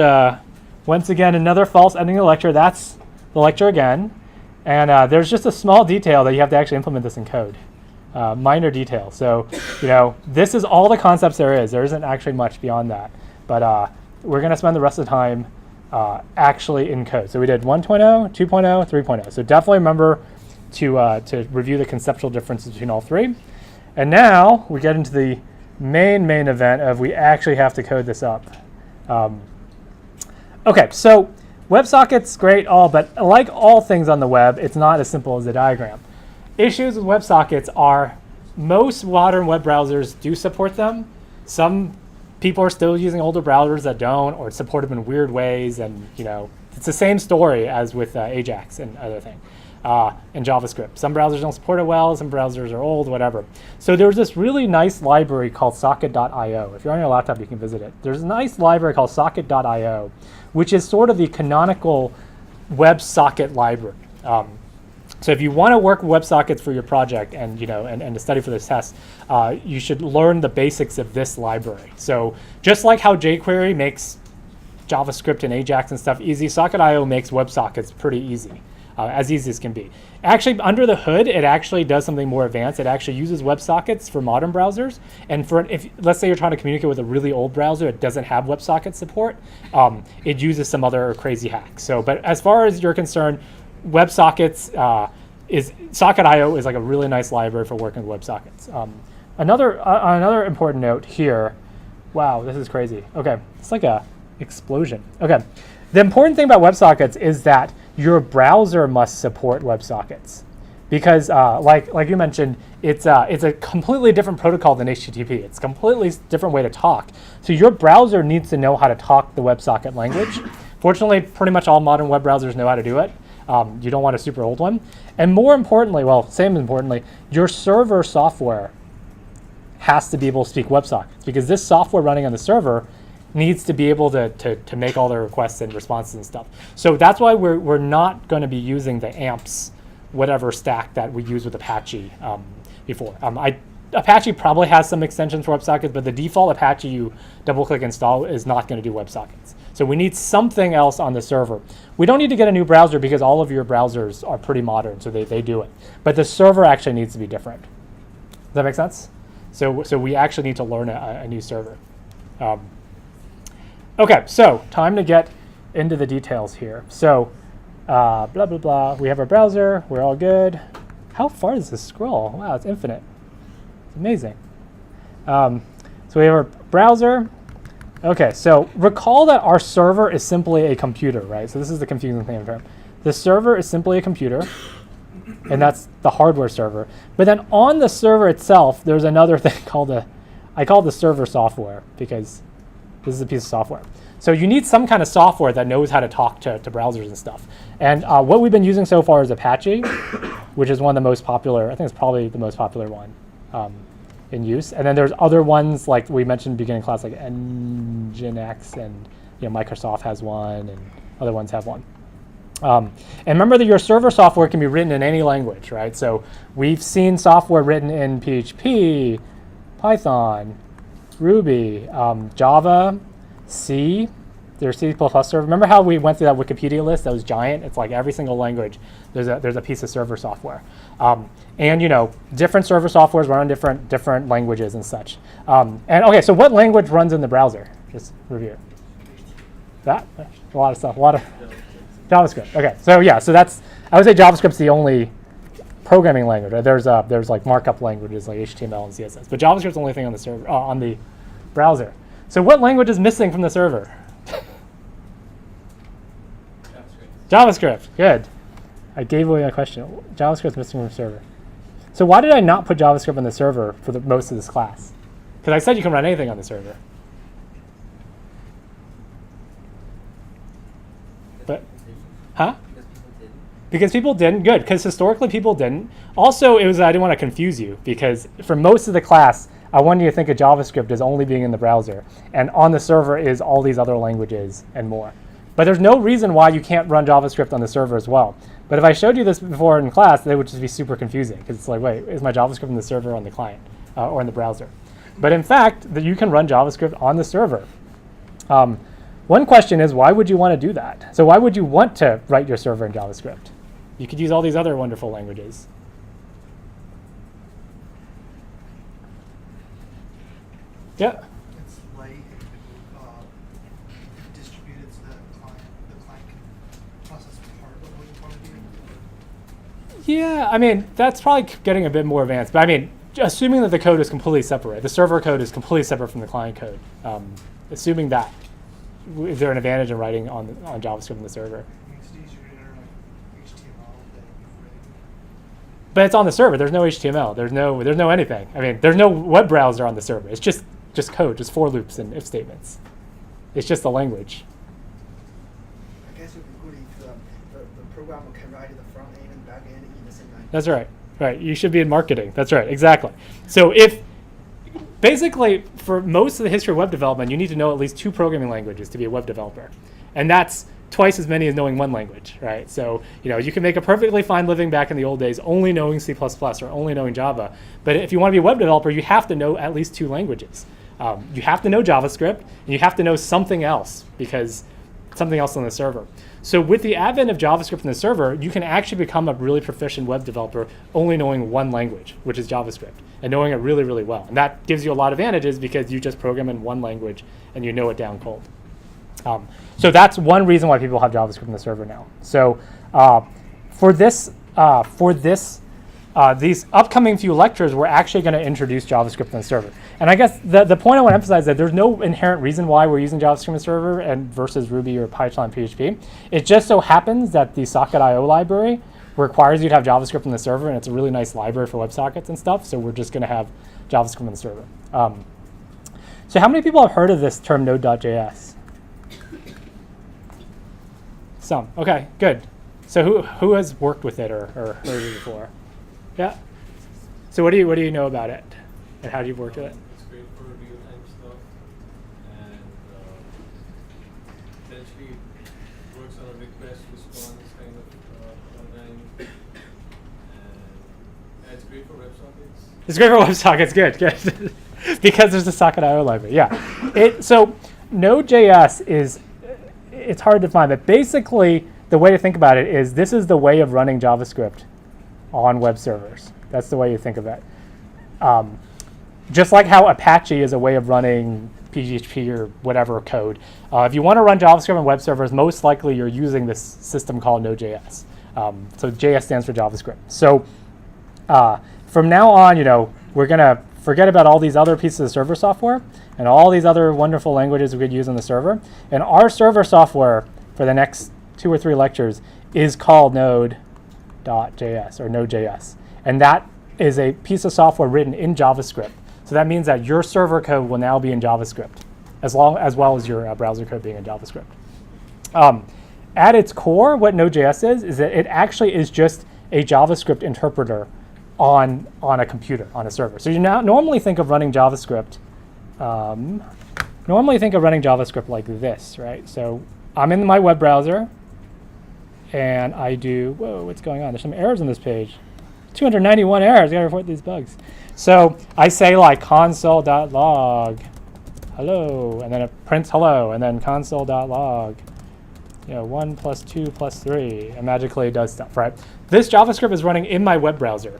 once again another false ending of the lecture. That's the lecture again. And there's just a small detail that you have to actually implement this in code, minor detail. So, this is all the concepts there is. There isn't actually much beyond that. But we're going to spend the rest of the time actually in code. So we did 1.0, 2.0, 3.0. So definitely remember to review the conceptual differences between all three. And now we get into the main event of we actually have to code this up. Okay, so WebSockets, great, all, but like all things on the web, it's not as simple as a diagram. Issues with WebSockets are most modern web browsers do support them. Some people are still using older browsers that don't, or support them in weird ways, and it's the same story as with Ajax and other things. And JavaScript. Some browsers don't support it well, some browsers are old, whatever. So there's this really nice library called socket.io. If you're on your laptop, you can visit it. There's a nice library called socket.io, which is sort of the canonical WebSocket library. So if you want to work with WebSockets for your project and to study for this test, you should learn the basics of this library. So just like how jQuery makes JavaScript and Ajax and stuff easy, Socket.io makes WebSockets pretty easy, as easy as can be. Actually, under the hood, it actually does something more advanced. It actually uses WebSockets for modern browsers. And if let's say you're trying to communicate with a really old browser that doesn't have WebSocket support, it uses some other crazy hacks. So, but as far as you're concerned, WebSockets Socket.io is like a really nice library for working with WebSockets. Another important note here. Wow, this is crazy. Okay, it's like a explosion. Okay, the important thing about WebSockets is that your browser must support WebSockets, because like you mentioned, it's a completely different protocol than HTTP. It's a completely different way to talk. So your browser needs to know how to talk the WebSocket language. Fortunately, pretty much all modern web browsers know how to do it. You don't want a super old one. And more importantly, your server software has to be able to speak WebSockets, because this software running on the server needs to be able to make all the requests and responses and stuff. So that's why we're not going to be using the AMPS whatever stack that we used with Apache before. Apache probably has some extensions for WebSockets, but the default Apache you double-click install is not going to do WebSockets. So we need something else on the server. We don't need to get a new browser because all of your browsers are pretty modern, so they do it. But the server actually needs to be different. Does that make sense? So we actually need to learn a new server. Okay, so time to get into the details here. So blah, blah, blah. We have our browser. We're all good. How far does this scroll? Wow, it's infinite. It's amazing. So we have our browser. Okay, so recall that our server is simply a computer, right? So this is the confusing thing. The server is simply a computer, and that's the hardware server. But then on the server itself, there's another thing I call the server software, because this is a piece of software. So you need some kind of software that knows how to talk to browsers and stuff. And what we've been using so far is Apache, which is one of the most popular. I think it's probably the most popular one in use. And then there's other ones like we mentioned in the beginning class, like Nginx, and Microsoft has one, and other ones have one. And remember that your server software can be written in any language, right? So we've seen software written in PHP, Python, Ruby, Java, C. There's C++ server. Remember how we went through that Wikipedia list that was giant? It's like every single language, there's a piece of server software. And different server softwares run on different languages and such. And okay, so what language runs in the browser? Just review. That a lot of stuff. A lot of JavaScript. Okay, so yeah, so I would say JavaScript's the only programming language. There's like markup languages like HTML and CSS, but JavaScript's the only thing on the server on the browser. So what language is missing from the server? JavaScript. Good. I gave away my question. JavaScript's missing from the server. So why did I not put JavaScript on the server for most of this class? Because I said you can run anything on the server. But, huh? Because people didn't. Good. Because historically people didn't. Also, I didn't want to confuse you, because for most of the class, I wanted you to think of JavaScript as only being in the browser, and on the server is all these other languages and more. But there's no reason why you can't run JavaScript on the server as well. But if I showed you this before in class, it would just be super confusing, because it's like, wait, is my JavaScript in the server or on the client or in the browser? But in fact, you can run JavaScript on the server. One question is, why would you want to do that? So why would you want to write your server in JavaScript? You could use all these other wonderful languages. Yeah. It's light and distributed so that the client can process part of what you want to do. Yeah, I mean, that's probably getting a bit more advanced. But I mean, assuming that the code is completely separate, the server code is completely separate from the client code. Assuming that, is there an advantage in writing on JavaScript in the server? It's easier to enter like HTML than you've written. But it's on the server. There's no HTML. There's no anything. I mean, there's no web browser on the server. It's just code, just for loops and if statements. It's just a language. I guess it would be good if the programmer can write the front end and back end in the same language. That's right. Right. You should be in marketing. That's right. Exactly. So basically, for most of the history of web development, you need to know at least 2 programming languages to be a web developer. And that's twice as many as knowing one language, right? So, you can make a perfectly fine living back in the old days only knowing C++ or only knowing Java. But if you want to be a web developer, you have to know at least 2 languages. You have to know JavaScript, and you have to know something else, because something else on the server. So with the advent of JavaScript in the server, you can actually become a really proficient web developer only knowing one language, which is JavaScript, and knowing it really, really well. And that gives you a lot of advantages because you just program in one language and you know it down cold. So that's one reason why people have JavaScript in the server now. So for these upcoming few lectures, we're actually going to introduce JavaScript in the server. And I guess the point I want to emphasize is that there's no inherent reason why we're using JavaScript in the server and versus Ruby or Python PHP. It just so happens that the Socket.io library requires you to have JavaScript in the server, and it's a really nice library for WebSockets and stuff. So we're just going to have JavaScript in the server. So how many people have heard of this term Node.js? Some. OK, good. So who has worked with it or heard of it before? Yeah. So what do you know about it, and how do you work with it? It's great for real-time stuff, and essentially it works on a request-response kind of runtime, and it's great for WebSockets. It's great for WebSockets. Good. Because there's a Socket.io library. Yeah. So Node.js it's hard to find, but basically the way to think about it is this is the way of running JavaScript on web servers. That's the way you think of it. Just like how Apache is a way of running PHP or whatever code. If you want to run JavaScript on web servers, most likely you're using this system called Node.js. So JS stands for JavaScript. So from now on, we're going to forget about all these other pieces of server software and all these other wonderful languages we could use on the server. And our server software for the next 2 or 3 lectures is called Node.js or Node.js. And that is a piece of software written in JavaScript. So that means that your server code will now be in JavaScript, as well as your browser code being in JavaScript. At its core, what Node.js is that it actually is just a JavaScript interpreter on a computer, on a server. So you normally think of running JavaScript. Like this, right? So I'm in my web browser, and I do. Whoa, what's going on? There's some errors on this page. 291 errors. I gotta report these bugs. So I say like console.log, hello, and then it prints hello, and then console.log, 1 + 2 + 3, and magically does stuff, right? This JavaScript is running in my web browser.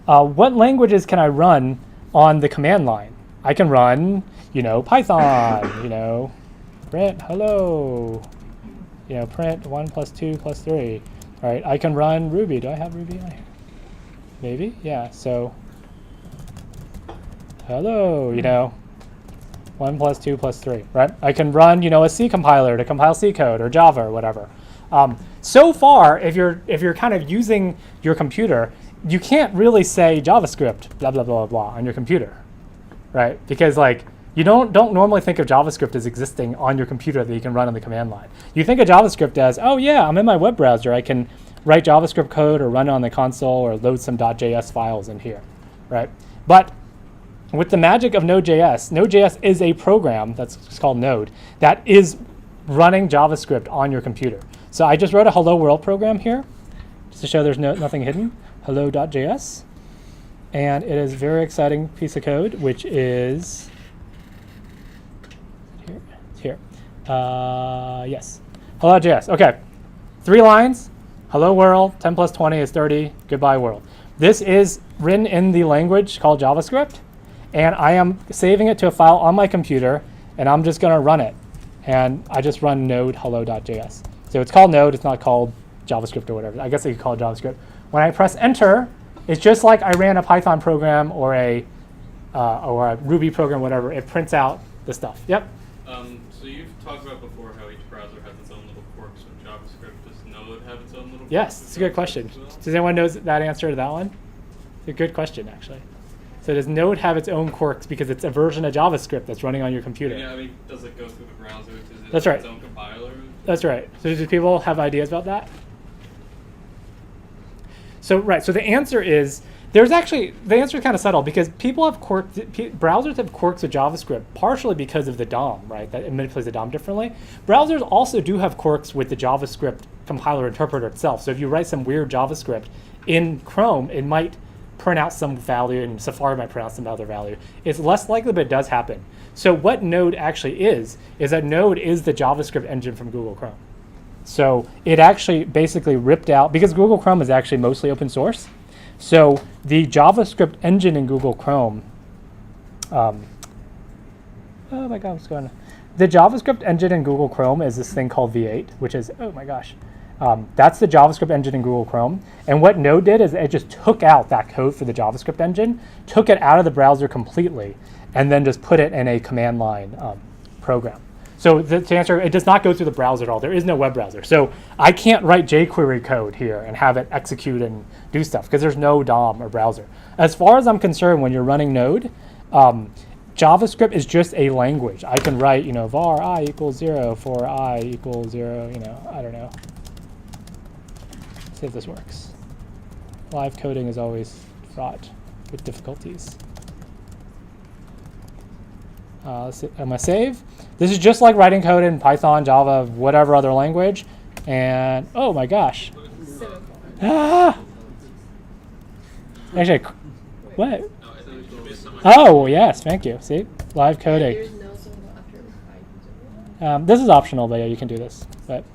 What languages can I run on the command line? I can run, Python, print hello, print 1 + 2 + 3. All right, I can run Ruby. Do I have Ruby on here? Maybe, yeah. So hello, 1 + 2 + 3, right? I can run, a C compiler to compile C code or Java or whatever. So far, if you're kind of using your computer, you can't really say JavaScript blah blah blah blah on your computer, right? Because you don't normally think of JavaScript as existing on your computer that you can run on the command line. You think of JavaScript as, oh yeah, I'm in my web browser. I can write JavaScript code or run it on the console or load some .js files in here, right? But with the magic of Node.js, Node.js is a program that's called Node that is running JavaScript on your computer. So I just wrote a hello world program here just to show there's nothing hidden, hello.js. And it is a very exciting piece of code, which is here. Yes, hello.js. Okay, 3 lines. Hello world, 10 + 20 is 30, goodbye world. This is written in the language called JavaScript, and I am saving it to a file on my computer, and I'm just going to run it. And I just run node hello.js. So it's called Node, it's not called JavaScript or whatever. I guess you could call it JavaScript. When I press enter, it's just like I ran a Python program or a Ruby program, whatever. It prints out the stuff. Yep. So you've talked about before how each browser has its own little quirks with JavaScript. Does Node have its own little Yes, quirks it's a good question. as well? Does anyone know that answer to that one? It's a good question, actually. So does Node have its own quirks because it's a version of JavaScript that's running on your computer? Yeah, I mean, does it go through the browser? Does it That's have right. its own compiler? That's right. So do people have ideas about that? So the answer is There's actually, the answer is kind of subtle because people have browsers have quirks with JavaScript partially because of the DOM, right? That it manipulates the DOM differently. Browsers also do have quirks with the JavaScript compiler interpreter itself. So if you write some weird JavaScript in Chrome, it might print out some value and Safari might print out some other value. It's less likely, but it does happen. So what Node actually is that Node is the JavaScript engine from Google Chrome. So it actually basically ripped out, because Google Chrome is actually mostly open source. So the JavaScript engine in Google Chrome, oh my God, what's going on? The JavaScript engine in Google Chrome is this thing called V8, which is, oh my gosh. That's the JavaScript engine in Google Chrome. And what Node did is it just took out that code for the JavaScript engine, took it out of the browser completely, and then just put it in a command line program. So to answer, it does not go through the browser at all. There is no web browser. So I can't write jQuery code here and have it execute and do stuff because there's no DOM or browser. As far as I'm concerned, when you're running Node, JavaScript is just a language. I can write, var I equals 0 for I equals 0, I don't know. Let's see if this works. Live coding is always fraught with difficulties. Let's see, I'm going to save. This is just like writing code in Python, Java, whatever other language. And, oh my gosh. Ah! Actually, what? Oh, yes, thank you. See? Live coding. This is optional, but yeah, you can do this. But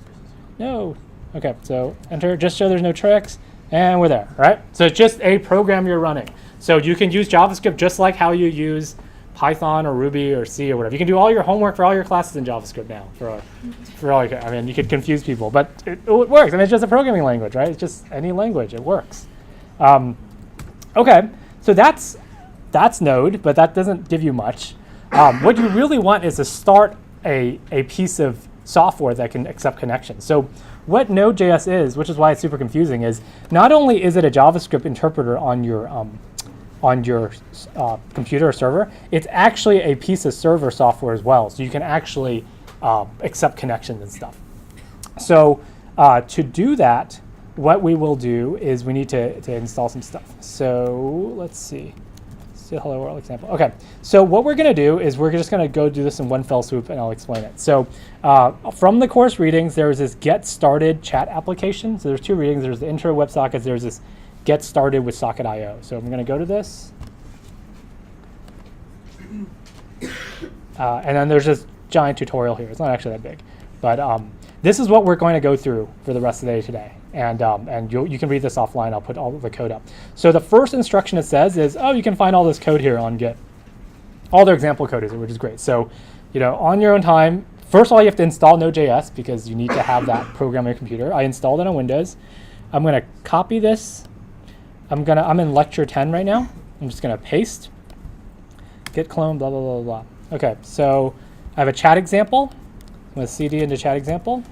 no. Okay, so enter, just so there's no tricks. And we're there, right? So it's just a program you're running. So you can use JavaScript just like how you use Python or Ruby or C or whatever. You can do all your homework for all your classes in JavaScript now. For all your, I mean, you could confuse people, but it works. I mean, it's just a programming language, right? It's just any language. It works. Okay, so that's Node, but that doesn't give you much. What you really want is to start a piece of software that can accept connections. So what Node.js is, which is why it's super confusing, is not only is it a JavaScript interpreter on your computer or server, it's actually a piece of server software as well. So you can actually accept connections and stuff. So to do that, what we will do is we need to install some stuff. So let's see. Hello world example. Okay, so what we're going to do is we're just going to go do this in one fell swoop, and I'll explain it. So from the course readings, there's this get started chat application. So there's two readings. There's the intro WebSockets. There's this get started with Socket.io. So I'm going to go to this. And then there's this giant tutorial here. It's not actually that big. But this is what we're going to go through for the rest of the day today. And you can read this offline. I'll put all of the code up. So the first instruction it says is, oh, you can find all this code here on Git. All their example code is, which is great. So, on your own time, first of all, you have to install Node.js because you need to have that program on your computer. I installed it on Windows. I'm going to copy this. I'm in lecture 10 right now. I'm just going to paste, git clone, blah, blah, blah, blah. Okay, so I have a chat example. I'm going to cd into chat example.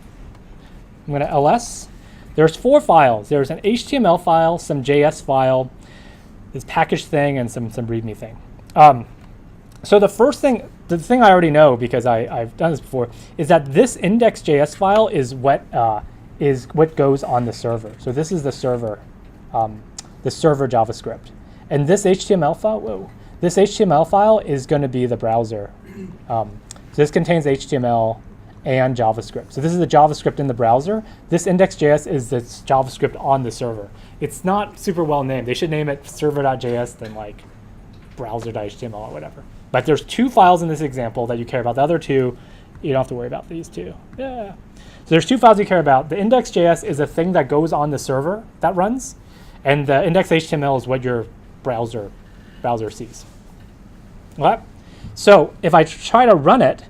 I'm going to ls. There's 4 files. There's an HTML file, some JS file, this package thing, and some README thing. So the first thing, the thing I already know because I've done this before, is that this index.js file is what goes on the server. So this is the server JavaScript. And this HTML file, this HTML file is going to be the browser. So this contains HTML and JavaScript. So this is the JavaScript in the browser. This index.js is the JavaScript on the server. It's not super well named. They should name it server.js than like browser.html or whatever. But there's 2 files in this example that you care about. The other 2, you don't have to worry about these 2. Yeah. So there's 2 files you care about. The index.js is a thing that goes on the server that runs. And the index.html is what your browser sees. Okay? So if I try to run it,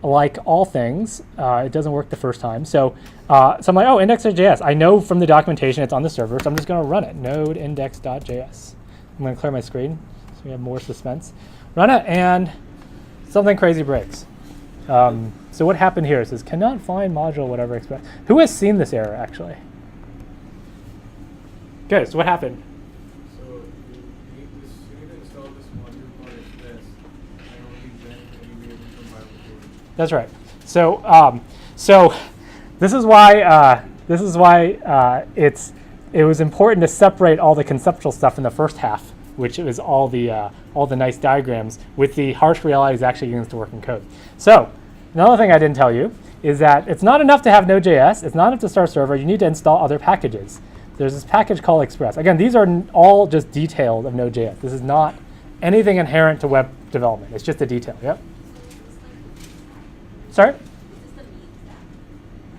like all things, it doesn't work the first time. So I'm like, oh, index.js. I know from the documentation it's on the server, so I'm just going to run it. Node index.js. I'm going to clear my screen so we have more suspense. Run it, and something crazy breaks. So what happened here? It says, cannot find module whatever express. Who has seen this error, actually? Okay, so what happened? So you need to install this module called express, and only then will you be able to compile the code. That's right. So this is why it's it was important to separate all the conceptual stuff in the first half, which was all the nice diagrams, with the harsh realities actually used to work in code. So another thing I didn't tell you is that it's not enough to have Node.js. It's not enough to start a server. You need to install other packages. There's this package called Express. Again, these are all just detailed of Node.js. This is not anything inherent to web development. It's just a detail. Yep. Sorry?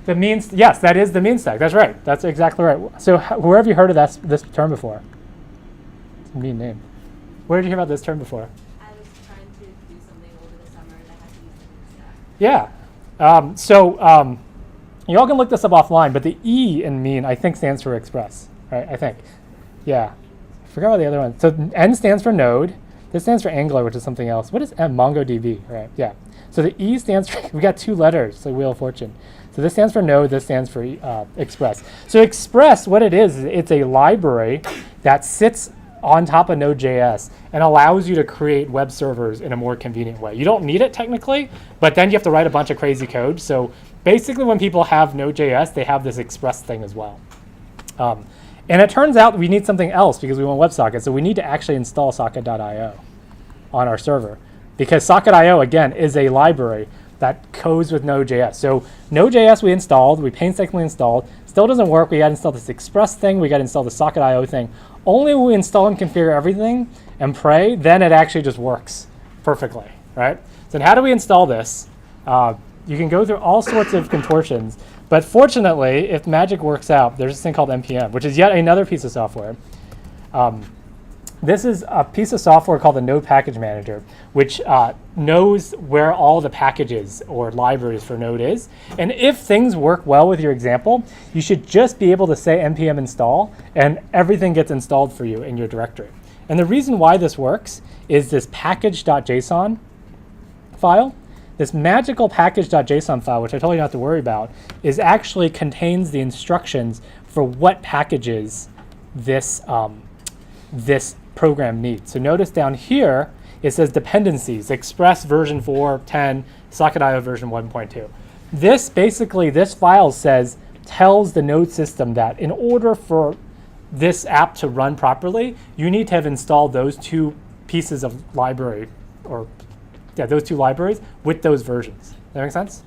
The means, yes, that is the mean stack. That's right. That's exactly right. So where have you heard of this term before? It's a mean name. Where did you hear about this term before? I was trying to do something over the summer and I had to use the mean stack. Yeah. You all can look this up offline, but the E in mean, I think, stands for express, right? I think. Yeah. I forgot about the other one. So N stands for node. This stands for Angular, which is something else. What is M? MongoDB, right? Yeah. So the E stands for, we got two letters, like Wheel of Fortune. So this stands for node, this stands for express. So express, what it is, it's a library that sits on top of Node.js and allows you to create web servers in a more convenient way. You don't need it technically, but then you have to write a bunch of crazy code. So basically when people have Node.js, they have this express thing as well. And it turns out we need something else because we want WebSockets. So we need to actually install socket.io on our server, because socket.io, again, is a library that codes with Node.js. So Node.js we installed, we painstakingly installed, still doesn't work. We got to install this Express thing, we got to install the socket.io thing. Only when we install and configure everything and pray, then it actually just works perfectly, right? So how do we install this? You can go through all sorts of contortions, but fortunately, if magic works out, there's this thing called npm, which is yet another piece of software. This is a piece of software called the Node Package Manager, which knows where all the packages or libraries for Node is. And if things work well with your example, you should just be able to say npm install, and everything gets installed for you in your directory. And the reason why this works is this package.json file. This magical package.json file, which I told you not to worry about, is actually contains the instructions for what packages this program needs. So notice down here, it says dependencies, Express version 4.10, socket.io version 1.2. This file tells the Node system that in order for this app to run properly, you need to have installed those two pieces of library, those two libraries with those versions. Does that make sense?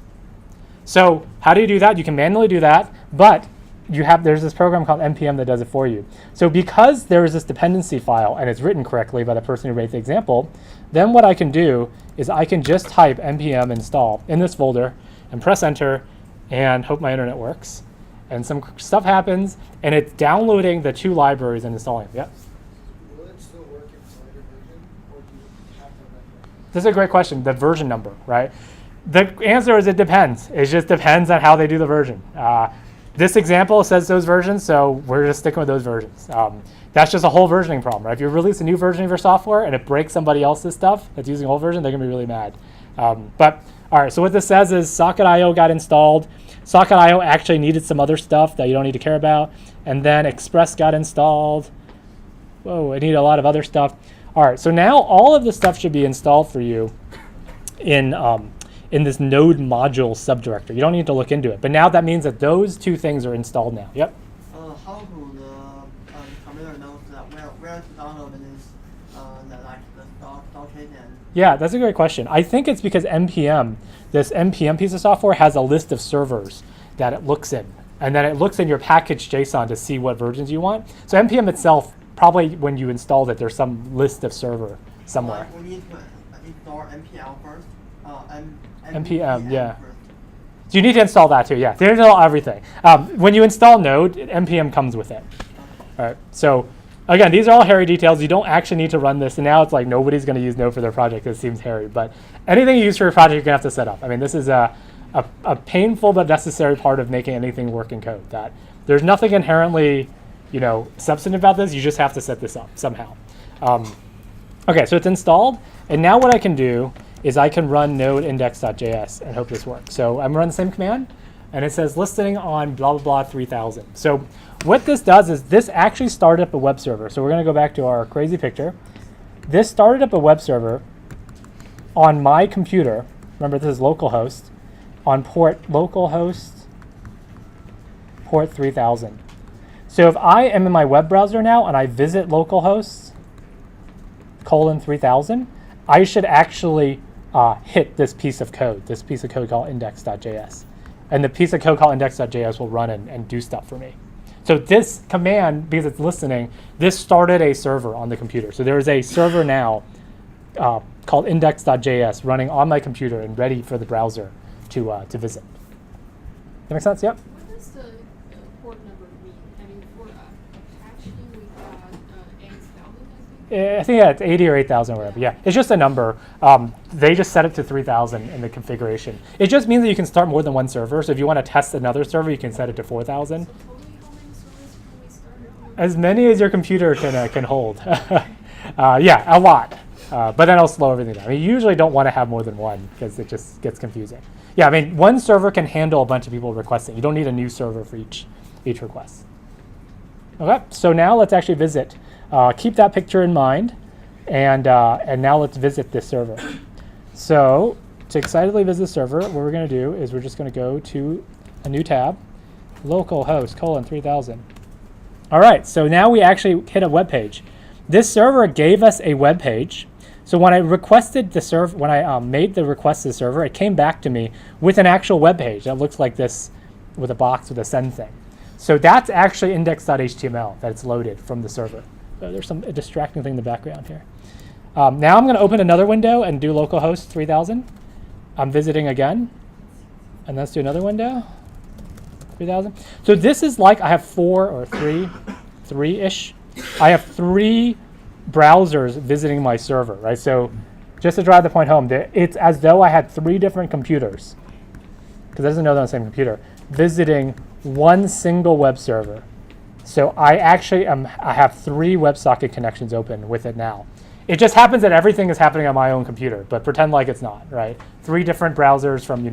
So how do you do that? You can manually do that, but there's this program called npm that does it for you. So because there is this dependency file and it's written correctly by the person who wrote the example, then what I can do is I can just type npm install in this folder and press enter and hope my internet works. And some stuff happens and it's downloading the two libraries and installing them. Yep. Will it still work in later version, or do you have to run This is a great question, the version number, right? The answer is it depends. It just depends on how they do the version. This example says those versions, so we're just sticking with those versions. That's just a whole versioning problem, right? If you release a new version of your software and it breaks somebody else's stuff that's using a whole version, they're gonna be really mad. But all right, so what this says is socket.io got installed. Socket.io actually needed some other stuff that you don't need to care about. And then Express got installed. Whoa, it needed a lot of other stuff. All right, so now all of this stuff should be installed for you in this node module subdirectory. You don't need to look into it. But now that means that those two things are installed now. Yep. How do the computer knows that where to download this, the document and... Yeah, that's a great question. I think it's because npm, this npm piece of software has a list of servers that it looks in. And then it looks in your package JSON to see what versions you want. So npm itself, probably when you installed it, there's some list of server somewhere. We need to install npm first. npm, yeah. First. So you need to install that too, yeah. You need to install everything. When you install Node, npm comes with it. All right, so again, these are all hairy details. You don't actually need to run this, and now it's like nobody's going to use Node for their project. It seems hairy, but anything you use for your project, you're going to have to set up. I mean, this is a painful but necessary part of making anything work in code. That there's nothing inherently, substantive about this. You just have to set this up somehow. Okay, so it's installed, and now what I can do is I can run node index.js and hope this works. So I'm running the same command, and it says listing on blah, blah, blah 3000. So what this does is this actually started up a web server. So we're going to go back to our crazy picture. This started up a web server on my computer. Remember, this is localhost on localhost port 3000. So if I am in my web browser now and I visit localhost :3000, I should actually hit this piece of code called index.js. And the piece of code called index.js will run and do stuff for me. So this command, because it's listening, this started a server on the computer. So there is a server now called index.js running on my computer and ready for the browser to visit. That make sense? Yep. What does the port number mean? I mean, for Apache, we got 8,000, I think. Yeah, it's 80 or 8,000 or whatever. Yeah, it's just a number. They just set it to 3,000 in the configuration. It just means that you can start more than one server. So if you want to test another server, you can set it to 4,000. So totally how many servers can we start? As many as your computer can hold. Yeah, a lot. But then it'll slow everything down. I mean, you usually don't want to have more than one because it just gets confusing. Yeah, I mean, one server can handle a bunch of people requesting. You don't need a new server for each request. Okay, so now let's actually visit. Keep that picture in mind, and now let's visit this server. So to excitedly visit the server, what we're going to do is we're just going to go to a new tab, localhost :3000. All right, so now we actually hit a web page. This server gave us a web page. So when I requested the server, when I made the request to the server, it came back to me with an actual web page that looks like this, with a box with a send thing. So that's actually index.html that's loaded from the server. So there's some distracting thing in the background here. Now I'm going to open another window and do localhost 3000. I'm visiting again, and let's do another window. 3000. So this is like I have three-ish. I have 3 browsers visiting my server, right? So just to drive the point home, it's as though I had 3 different computers, because it doesn't know they're on the same computer, visiting one single web server. So I actually I have 3 WebSocket connections open with it now. It just happens that everything is happening on my own computer, but pretend like it's not, right? 3 different browsers from,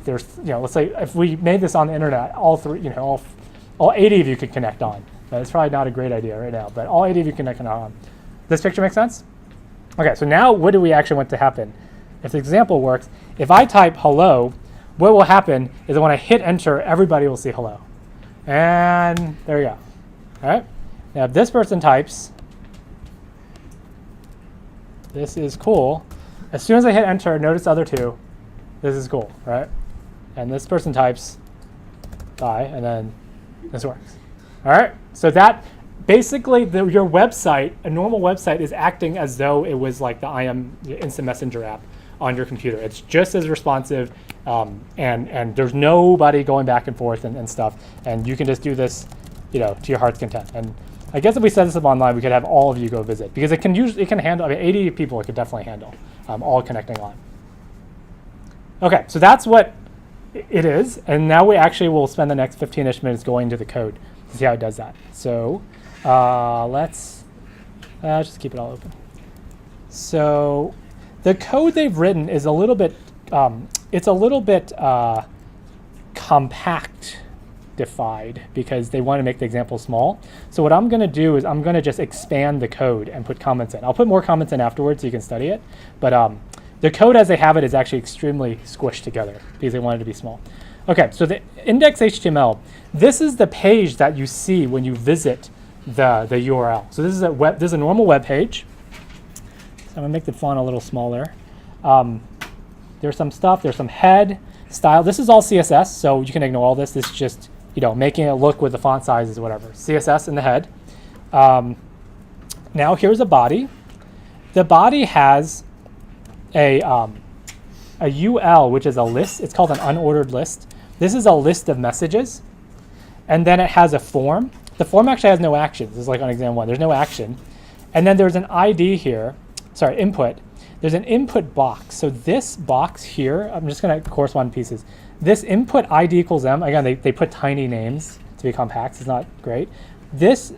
there's, let's say if we made this on the internet, all 80 of you could connect on. It's probably not a great idea right now, but all 80 of you can connect on. This picture make sense? Okay, so now what do we actually want to happen? If the example works, if I type hello, what will happen is that when I hit enter, everybody will see hello. And there you go. All right. Now if this person types, this is cool. As soon as I hit enter, notice the other 2, this is cool, right? And this person types bye, and then this works. All right. So that basically your website, a normal website, is acting as though it was like the IM Instant Messenger app on your computer. It's just as responsive, and there's nobody going back and forth and stuff. And you can just do this, to your heart's content. And I guess if we set this up online, we could have all of you go visit, because it can handle. I mean, 80 people it could definitely handle, all connecting on. Okay, so that's what it is. And now we actually will spend the next 15-ish minutes going to the code to see how it does that. So let's just keep it all open. So the code they've written is a little bit, compactified, because they want to make the example small. So what I'm going to do is I'm going to just expand the code and put comments in. I'll put more comments in afterwards so you can study it. But the code as they have it is actually extremely squished together because they want it to be small. Okay, so the index.html, this is the page that you see when you visit the URL. So this is a normal web page. So I'm gonna make the font a little smaller. There's some stuff. There's some head style. This is all CSS, so you can ignore all this. This is just making it look with the font sizes, whatever. CSS in the head. Now here's a body. The body has a UL, which is a list. It's called an unordered list. This is a list of messages, and then it has a form. The form actually has no actions. This is like on exam 1. There's no action. And then there's an ID here. Sorry, input. There's an input box. So this box here, I'm just going to correspond pieces. This input ID equals M. Again, they put tiny names to be compact. It's not great. This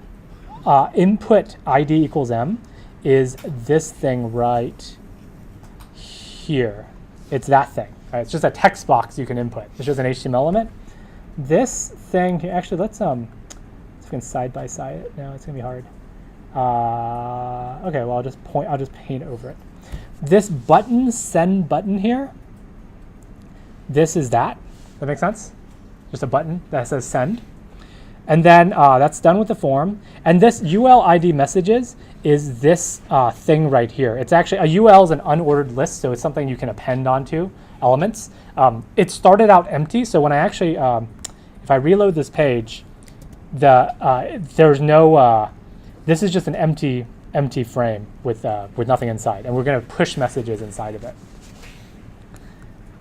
input ID equals M is this thing right here. It's that thing. Right? It's just a text box you can input. It's just an HTML element. This thing here, actually, let's we can side by side it. No, it's gonna be hard. Okay, well I'll just paint over it. This button, send button here, this is that. That makes sense? Just a button that says send. And then that's done with the form. And this ULID messages is this thing right here. It's actually, a UL is an unordered list, so it's something you can append onto elements. It started out empty, so when I actually, if I reload this page, there's no, this is just an empty frame with nothing inside, and we're going to push messages inside of it.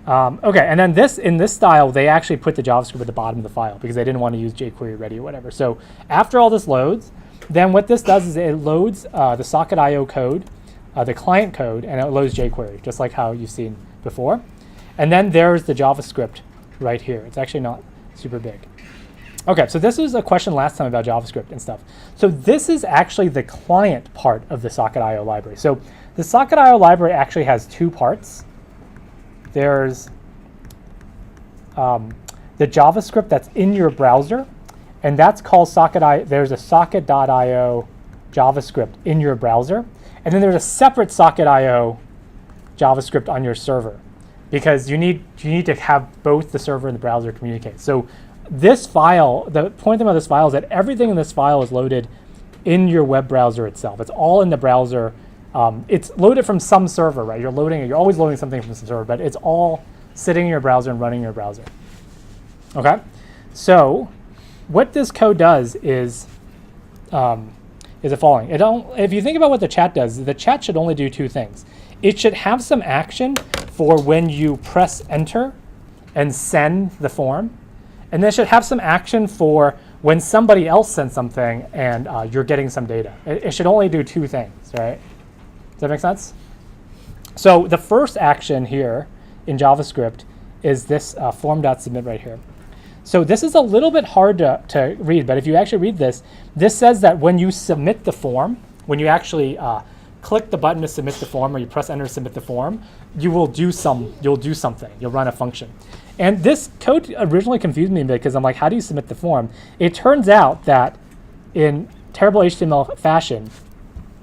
Okay, and then in this style, they actually put the JavaScript at the bottom of the file because they didn't want to use jQuery ready or whatever. So after all this loads, then what this does is it loads the socket.io code, the client code, and it loads jQuery, just like how you've seen before. And then there's the JavaScript right here. It's actually not super big. Okay, so this was a question last time about JavaScript and stuff. So this is actually the client part of the socket.io library. So the socket.io library actually has two parts. There's the JavaScript that's in your browser, and that's called socket.io. There's a socket.io JavaScript in your browser, and then there's a separate socket.io JavaScript on your server, because you need to have both the server and the browser communicate. So this file, the point about this file is that everything in this file is loaded in your web browser itself. It's all in the browser. It's loaded from some server, right? You're always loading something from some server, but it's all sitting in your browser and running in your browser. Okay, so what this code does is the following. If you think about what the chat does, the chat should only do two things. It should have some action for when you press enter and send the form, and then it should have some action for when somebody else sends something and you're getting some data. It should only do two things, right? Does that make sense? So the first action here in JavaScript is this form.submit right here. So this is a little bit hard to read, but if you actually read this, this says that when you submit the form, when you actually click the button to submit the form, or you press enter to submit the form, you'll do something. You'll run a function. And this code originally confused me because I'm like, how do you submit the form? It turns out that in terrible HTML fashion,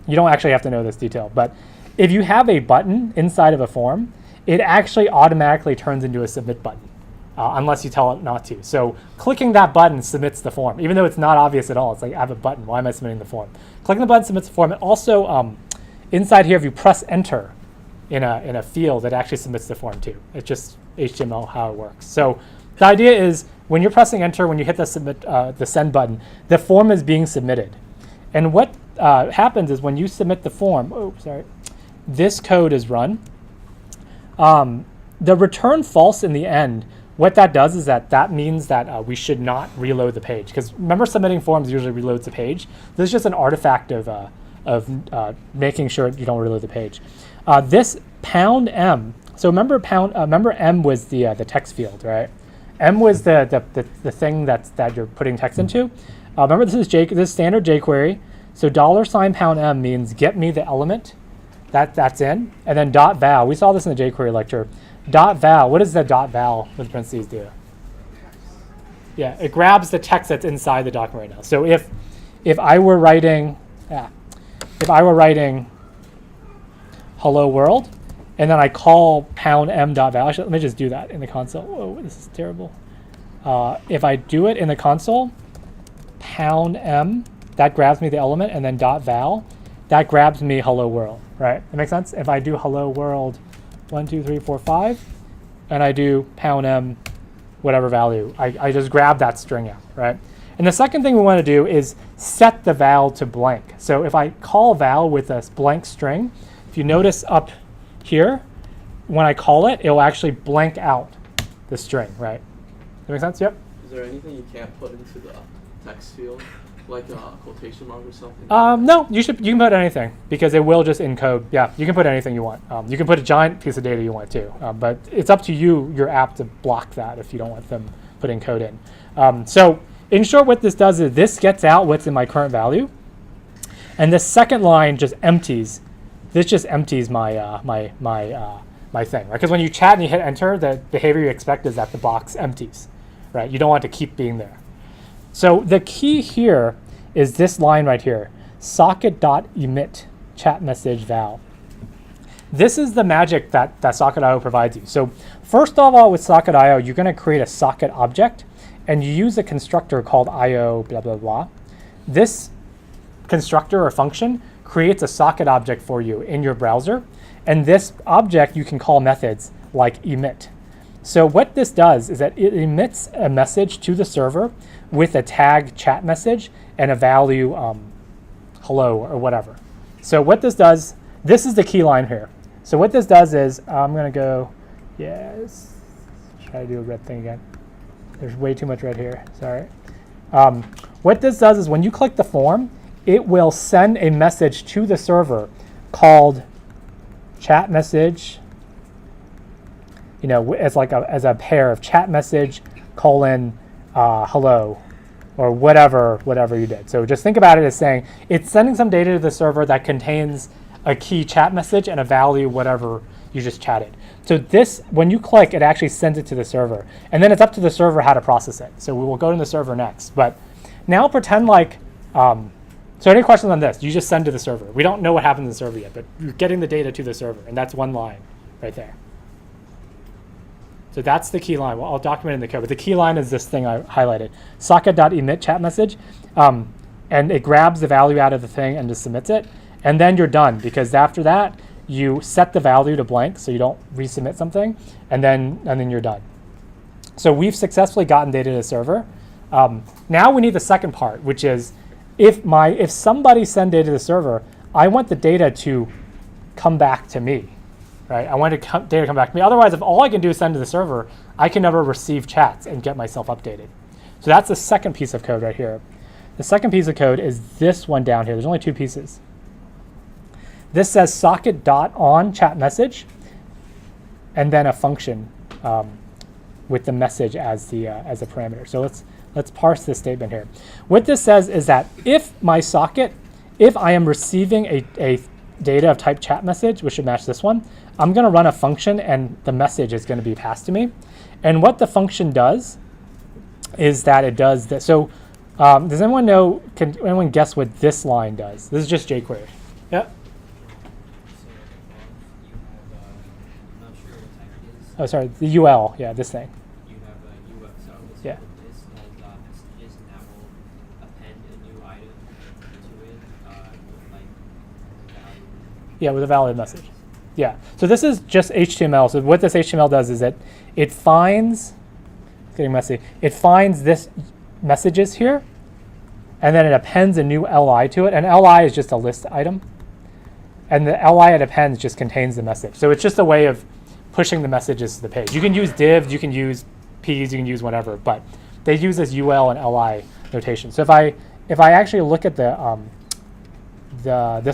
you don't actually have to know this detail, but if you have a button inside of a form, it actually automatically turns into a submit button, unless you tell it not to. So clicking that button submits the form, even though it's not obvious at all. It's like, I have a button, why am I submitting the form? Clicking the button submits the form. And also, inside here, if you press enter in a field, it actually submits the form too. It's just HTML how it works. So the idea is when you're pressing enter, when you hit the send button, the form is being submitted. And what happens is when you submit the form, this code is run. The return false in the end, what that does is that means that we should not reload the page. Because remember, submitting forms usually reloads the page. This is just an artifact of making sure you don't reload the page. This £m, so remember M was the text field, right? M was the thing that you're putting text into. Remember, this is standard jQuery. So $$M means get me the element that's in, and then .val. We saw this in the jQuery lecture. .val. What does the .val with parentheses do? Yeah, it grabs the text that's inside the document right now. So if I were writing hello world, and then I call £m.val. Actually, let me just do that in the console. Whoa, this is terrible. If I do it in the console, £m, that grabs me the element, and then .val, that grabs me hello world, right? That makes sense? If I do hello world 1, 2, 3, 4, 5, and I do £m, whatever value, I just grab that string out, right? And the second thing we want to do is set the val to blank. So if I call val with a blank string, if you notice up here, when I call it, it'll actually blank out the string, right? That make sense? Yep. Is there anything you can't put into the text field, like a quotation mark or something? No, you can put anything because it will just encode. Yeah, you can put anything you want. You can put a giant piece of data you want too, but it's up to you, your app, to block that if you don't want them putting code in. So in short, what this does is this gets out what's in my current value, and the second line just empties. This just empties my my thing, right? Because when you chat and you hit enter, the behavior you expect is that the box empties, right? You don't want it to keep being there. So the key here is this line right here, socket.emit chat message val. This is the magic that Socket.io provides you. So first of all, with Socket.io, you're going to create a socket object, and you use a constructor called IO blah, blah, blah, this constructor or function creates a socket object for you in your browser. And this object you can call methods like emit. So what this does is that it emits a message to the server with a tag chat message and a value hello or whatever. So what this does, this is the key line here. So what this does is, I'm going to go, yes, try to do a red thing again. There's way too much red here, sorry. What this does is when you click the form, it will send a message to the server called chat message, as a pair of chat message colon hello or whatever you did. So just think about it as saying it's sending some data to the server that contains a key chat message and a value whatever you just chatted. So this, when you click, it actually sends it to the server. And then it's up to the server how to process it. So we will go to the server next. But now pretend like, so any questions on this? You just send to the server. We don't know what happens in the server yet, but you're getting the data to the server. And that's one line right there. So that's the key line. Well, I'll document it in the code. But the key line is this thing I highlighted. Socket.emit chat message. And it grabs the value out of the thing and just submits it. And then you're done, because after that, you set the value to blank so you don't resubmit something, and then you're done. So we've successfully gotten data to the server. Now we need the second part, which is if somebody send data to the server, I want the data to come back to me, right? I want data to come back to me. Otherwise, if all I can do is send to the server, I can never receive chats and get myself updated. So that's the second piece of code right here. The second piece of code is this one down here. There's only two pieces. This says socket.on chat message, and then a function with the message as a parameter. So let's parse this statement here. What this says is that if I am receiving a data of type chat message, which should match this one, I'm going to run a function, and the message is going to be passed to me. And what the function does is that it does this. So does anyone know? Can anyone guess what this line does? This is just jQuery. Yeah. Oh, sorry, the UL, yeah, this thing. You have a WebSockets Yeah. with this called messages, and that will append a new item to it with like value. Yeah, with a valid message. Yeah, so this is just HTML. So what this HTML does is that it finds, it's getting messy, it finds this messages here, and then it appends a new LI to it. And LI is just a list item. And the LI it appends just contains the message. So it's just a way of pushing the messages to the page. You can use divs, you can use Ps, you can use whatever, but they use this UL and LI notation. So if I actually look at this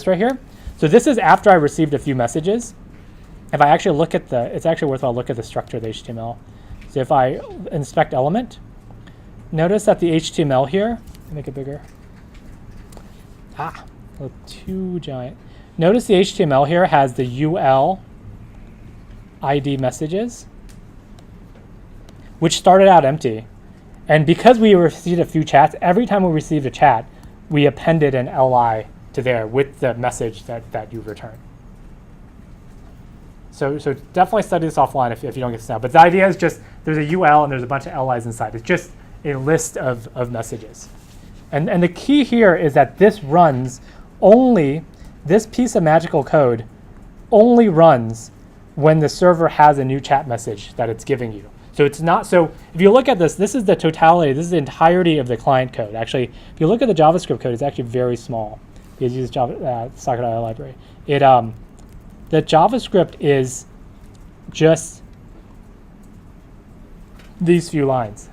right here, so this is after I received a few messages. If I actually look at it's actually worthwhile look at the structure of the HTML. So if I inspect element, notice that the HTML here, make it bigger. Look too giant. Notice the HTML here has the UL ID messages, which started out empty. And because we received a few chats, every time we received a chat, we appended an LI to there with the message that you return. So definitely study this offline if you don't get this now. But the idea is just there's a UL and there's a bunch of LIs inside. It's just a list of messages. And the key here is that this runs only, this piece of magical code only runs when the server has a new chat message that it's giving you. So it's not, so if you look at this is the totality, this is the entirety of the client code. Actually, if you look at the JavaScript code, it's actually very small. You use Java Socket.io library. The JavaScript is just these few lines.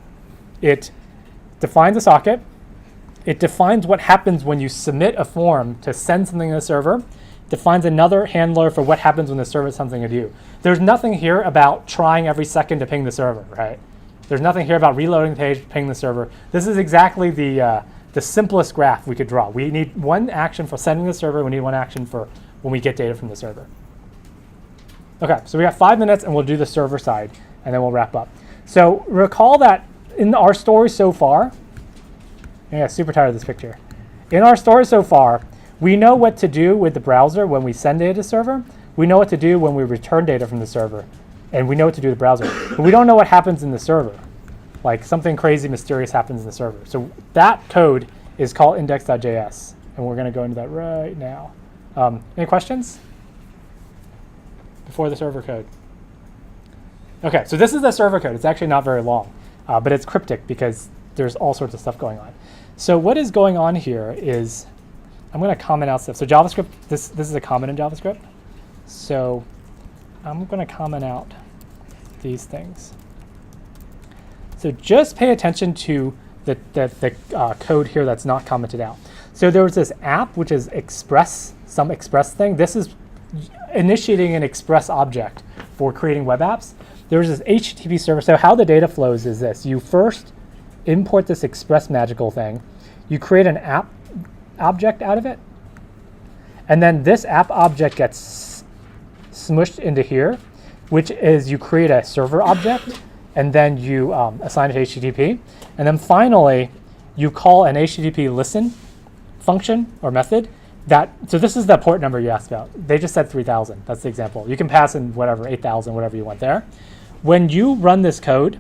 It defines a socket. It defines what happens when you submit a form to send something to the server. Defines another handler for what happens when the server sends something to you. There's nothing here about trying every second to ping the server, right? There's nothing here about reloading the page, ping the server. This is exactly the simplest graph we could draw. We need one action for sending the server. We need one action for when we get data from the server. OK, so we got 5 minutes, and we'll do the server side, and then we'll wrap up. So recall that in our story so far, I got super tired of this picture. In our story so far, we know what to do with the browser when we send data to the server. We know what to do when we return data from the server. And we know what to do with the browser. But we don't know what happens in the server. like something crazy mysterious happens in the server. So that code is called index.js, and we're going to go into that right now. Any questions before the server code? Okay, so this is the server code. It's actually not very long, but it's cryptic because there's all sorts of stuff going on. So what is going on here is I'm going to comment out stuff. So JavaScript, this is a comment in JavaScript. So I'm going to comment out these things. So just pay attention to the code here that's not commented out. So there was this app, which is some Express thing. This is initiating an Express object for creating web apps. There was this HTTP server. So how the data flows is this. You first import this Express magical thing. You create an app object out of it. And then this app object gets smushed into here, which is you create a server object, and then you assign it to HTTP. And then finally, you call an HTTP listen function or method. So this is the port number you asked about. They just said 3000. That's the example. You can pass in whatever, 8000, whatever you want there. When you run this code,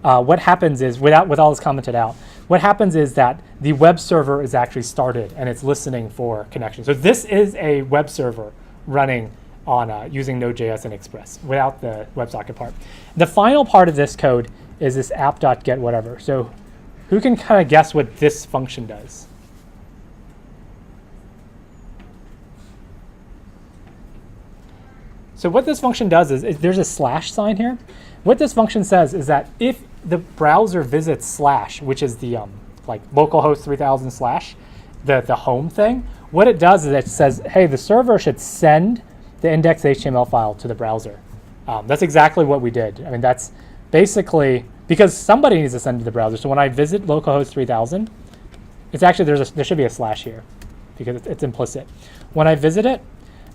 what happens is, with all this commented out, what happens is that the web server is actually started and it's listening for connection. So this is a web server running on using Node.js and Express without the WebSocket part. The final part of this code is this app.get whatever. So who can kind of guess what this function does? So what this function does is there's a slash sign here. What this function says is that if the browser visits slash, which is the like localhost 3000 slash, the home thing, what it does is it says, hey, the server should send the index.html file to the browser. That's exactly what we did. I mean, that's basically because somebody needs to send it to the browser. So when I visit localhost 3000, it's actually there should be a slash here because it's implicit. When I visit it,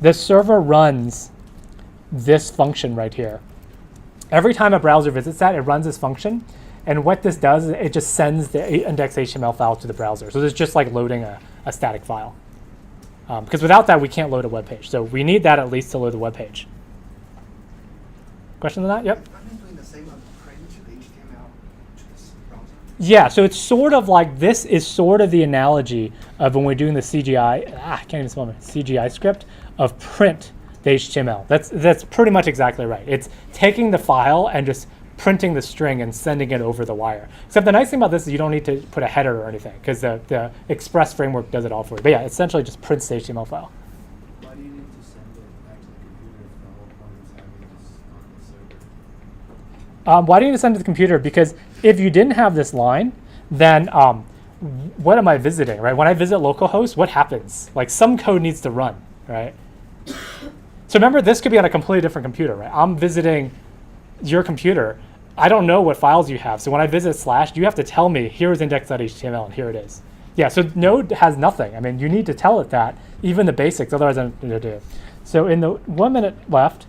the server runs this function right here. Every time a browser visits that, it runs this function. And what this does is it just sends the index.html file to the browser. So it's just like loading a static file. Because without that, we can't load a web page. So we need that at least to load the web page. Question on that? Yep. Are they doing the same on print to the HTML to this browser? Yeah, so it's sort of like, this is sort of the analogy of when we're doing the CGI, I can't even spell it, CGI script of print the HTML. That's pretty much exactly right. It's taking the file and just printing the string and sending it over the wire. Except the nice thing about this is you don't need to put a header or anything because the Express framework does it all for you. But yeah, essentially just prints the HTML file. Why do you need to send it back to the computer if the whole point is having this on the server? Why do you need to send it to the computer? Because if you didn't have this line, then what am I visiting, right? When I visit localhost, what happens? Like some code needs to run, right? So remember, this could be on a completely different computer, right? I'm visiting your computer. I don't know what files you have. So when I visit slash, you have to tell me, here is index.html, and here it is. Yeah, so Node has nothing. I mean, you need to tell it that, even the basics, otherwise I don't know what to do. So in the 1 minute left,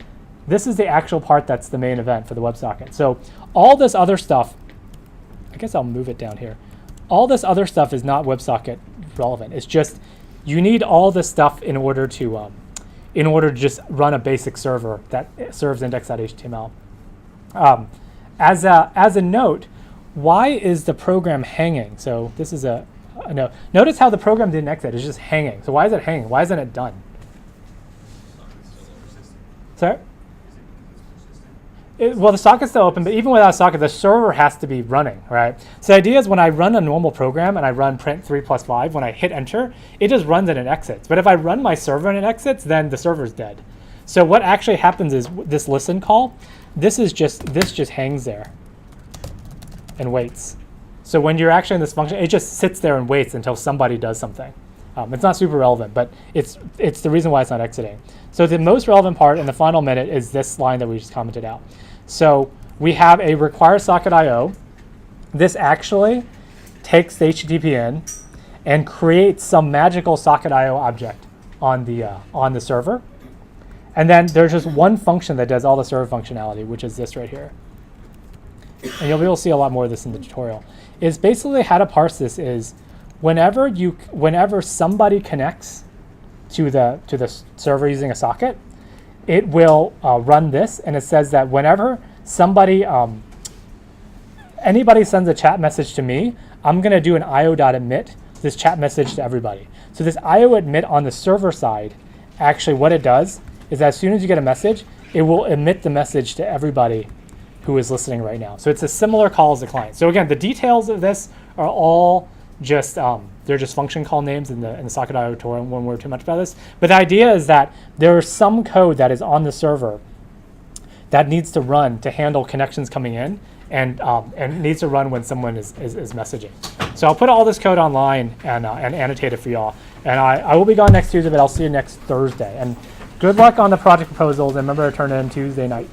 this is the actual part that's the main event for the WebSocket. So all this other stuff, I guess I'll move it down here. All this other stuff is not WebSocket relevant. It's just, you need all this stuff in order to just run a basic server that serves index.html. As a note, why is the program hanging? So this is a note. Notice how the program didn't exit. It's just hanging. So why is it hanging? Why isn't it done? Sorry? Well, the socket's still open, but even without a socket, the server has to be running, right? So the idea is when I run a normal program and I run print 3 + 5, when I hit enter, it just runs and it exits. But if I run my server and it exits, then the server's dead. So what actually happens is this listen call, this just hangs there and waits. So when you're actually in this function, it just sits there and waits until somebody does something. It's not super relevant, but it's the reason why it's not exiting. So the most relevant part in the final minute is this line that we just commented out. So we have a require socket IO. This actually takes the HTTP in and creates some magical socket IO object on the server. And then there's just one function that does all the server functionality, which is this right here. And you'll be able to see a lot more of this in the tutorial. Is basically how to parse this is whenever somebody connects to the server using a socket, it will run this, and it says that whenever somebody anybody sends a chat message to me, I'm going to do an io.emit this chat message to everybody. So this io.emit on the server side, actually what it does is as soon as you get a message, it will emit the message to everybody who is listening right now. So it's a similar call as the client. So again, the details of this are all just, they're just function call names in the Socket.io tutorial. Won't worry too much about this. But the idea is that there is some code that is on the server that needs to run to handle connections coming in and needs to run when someone is messaging. So I'll put all this code online and annotate it for y'all. And I will be gone next Tuesday, but I'll see you next Thursday. And good luck on the project proposals, and remember to turn it in Tuesday night.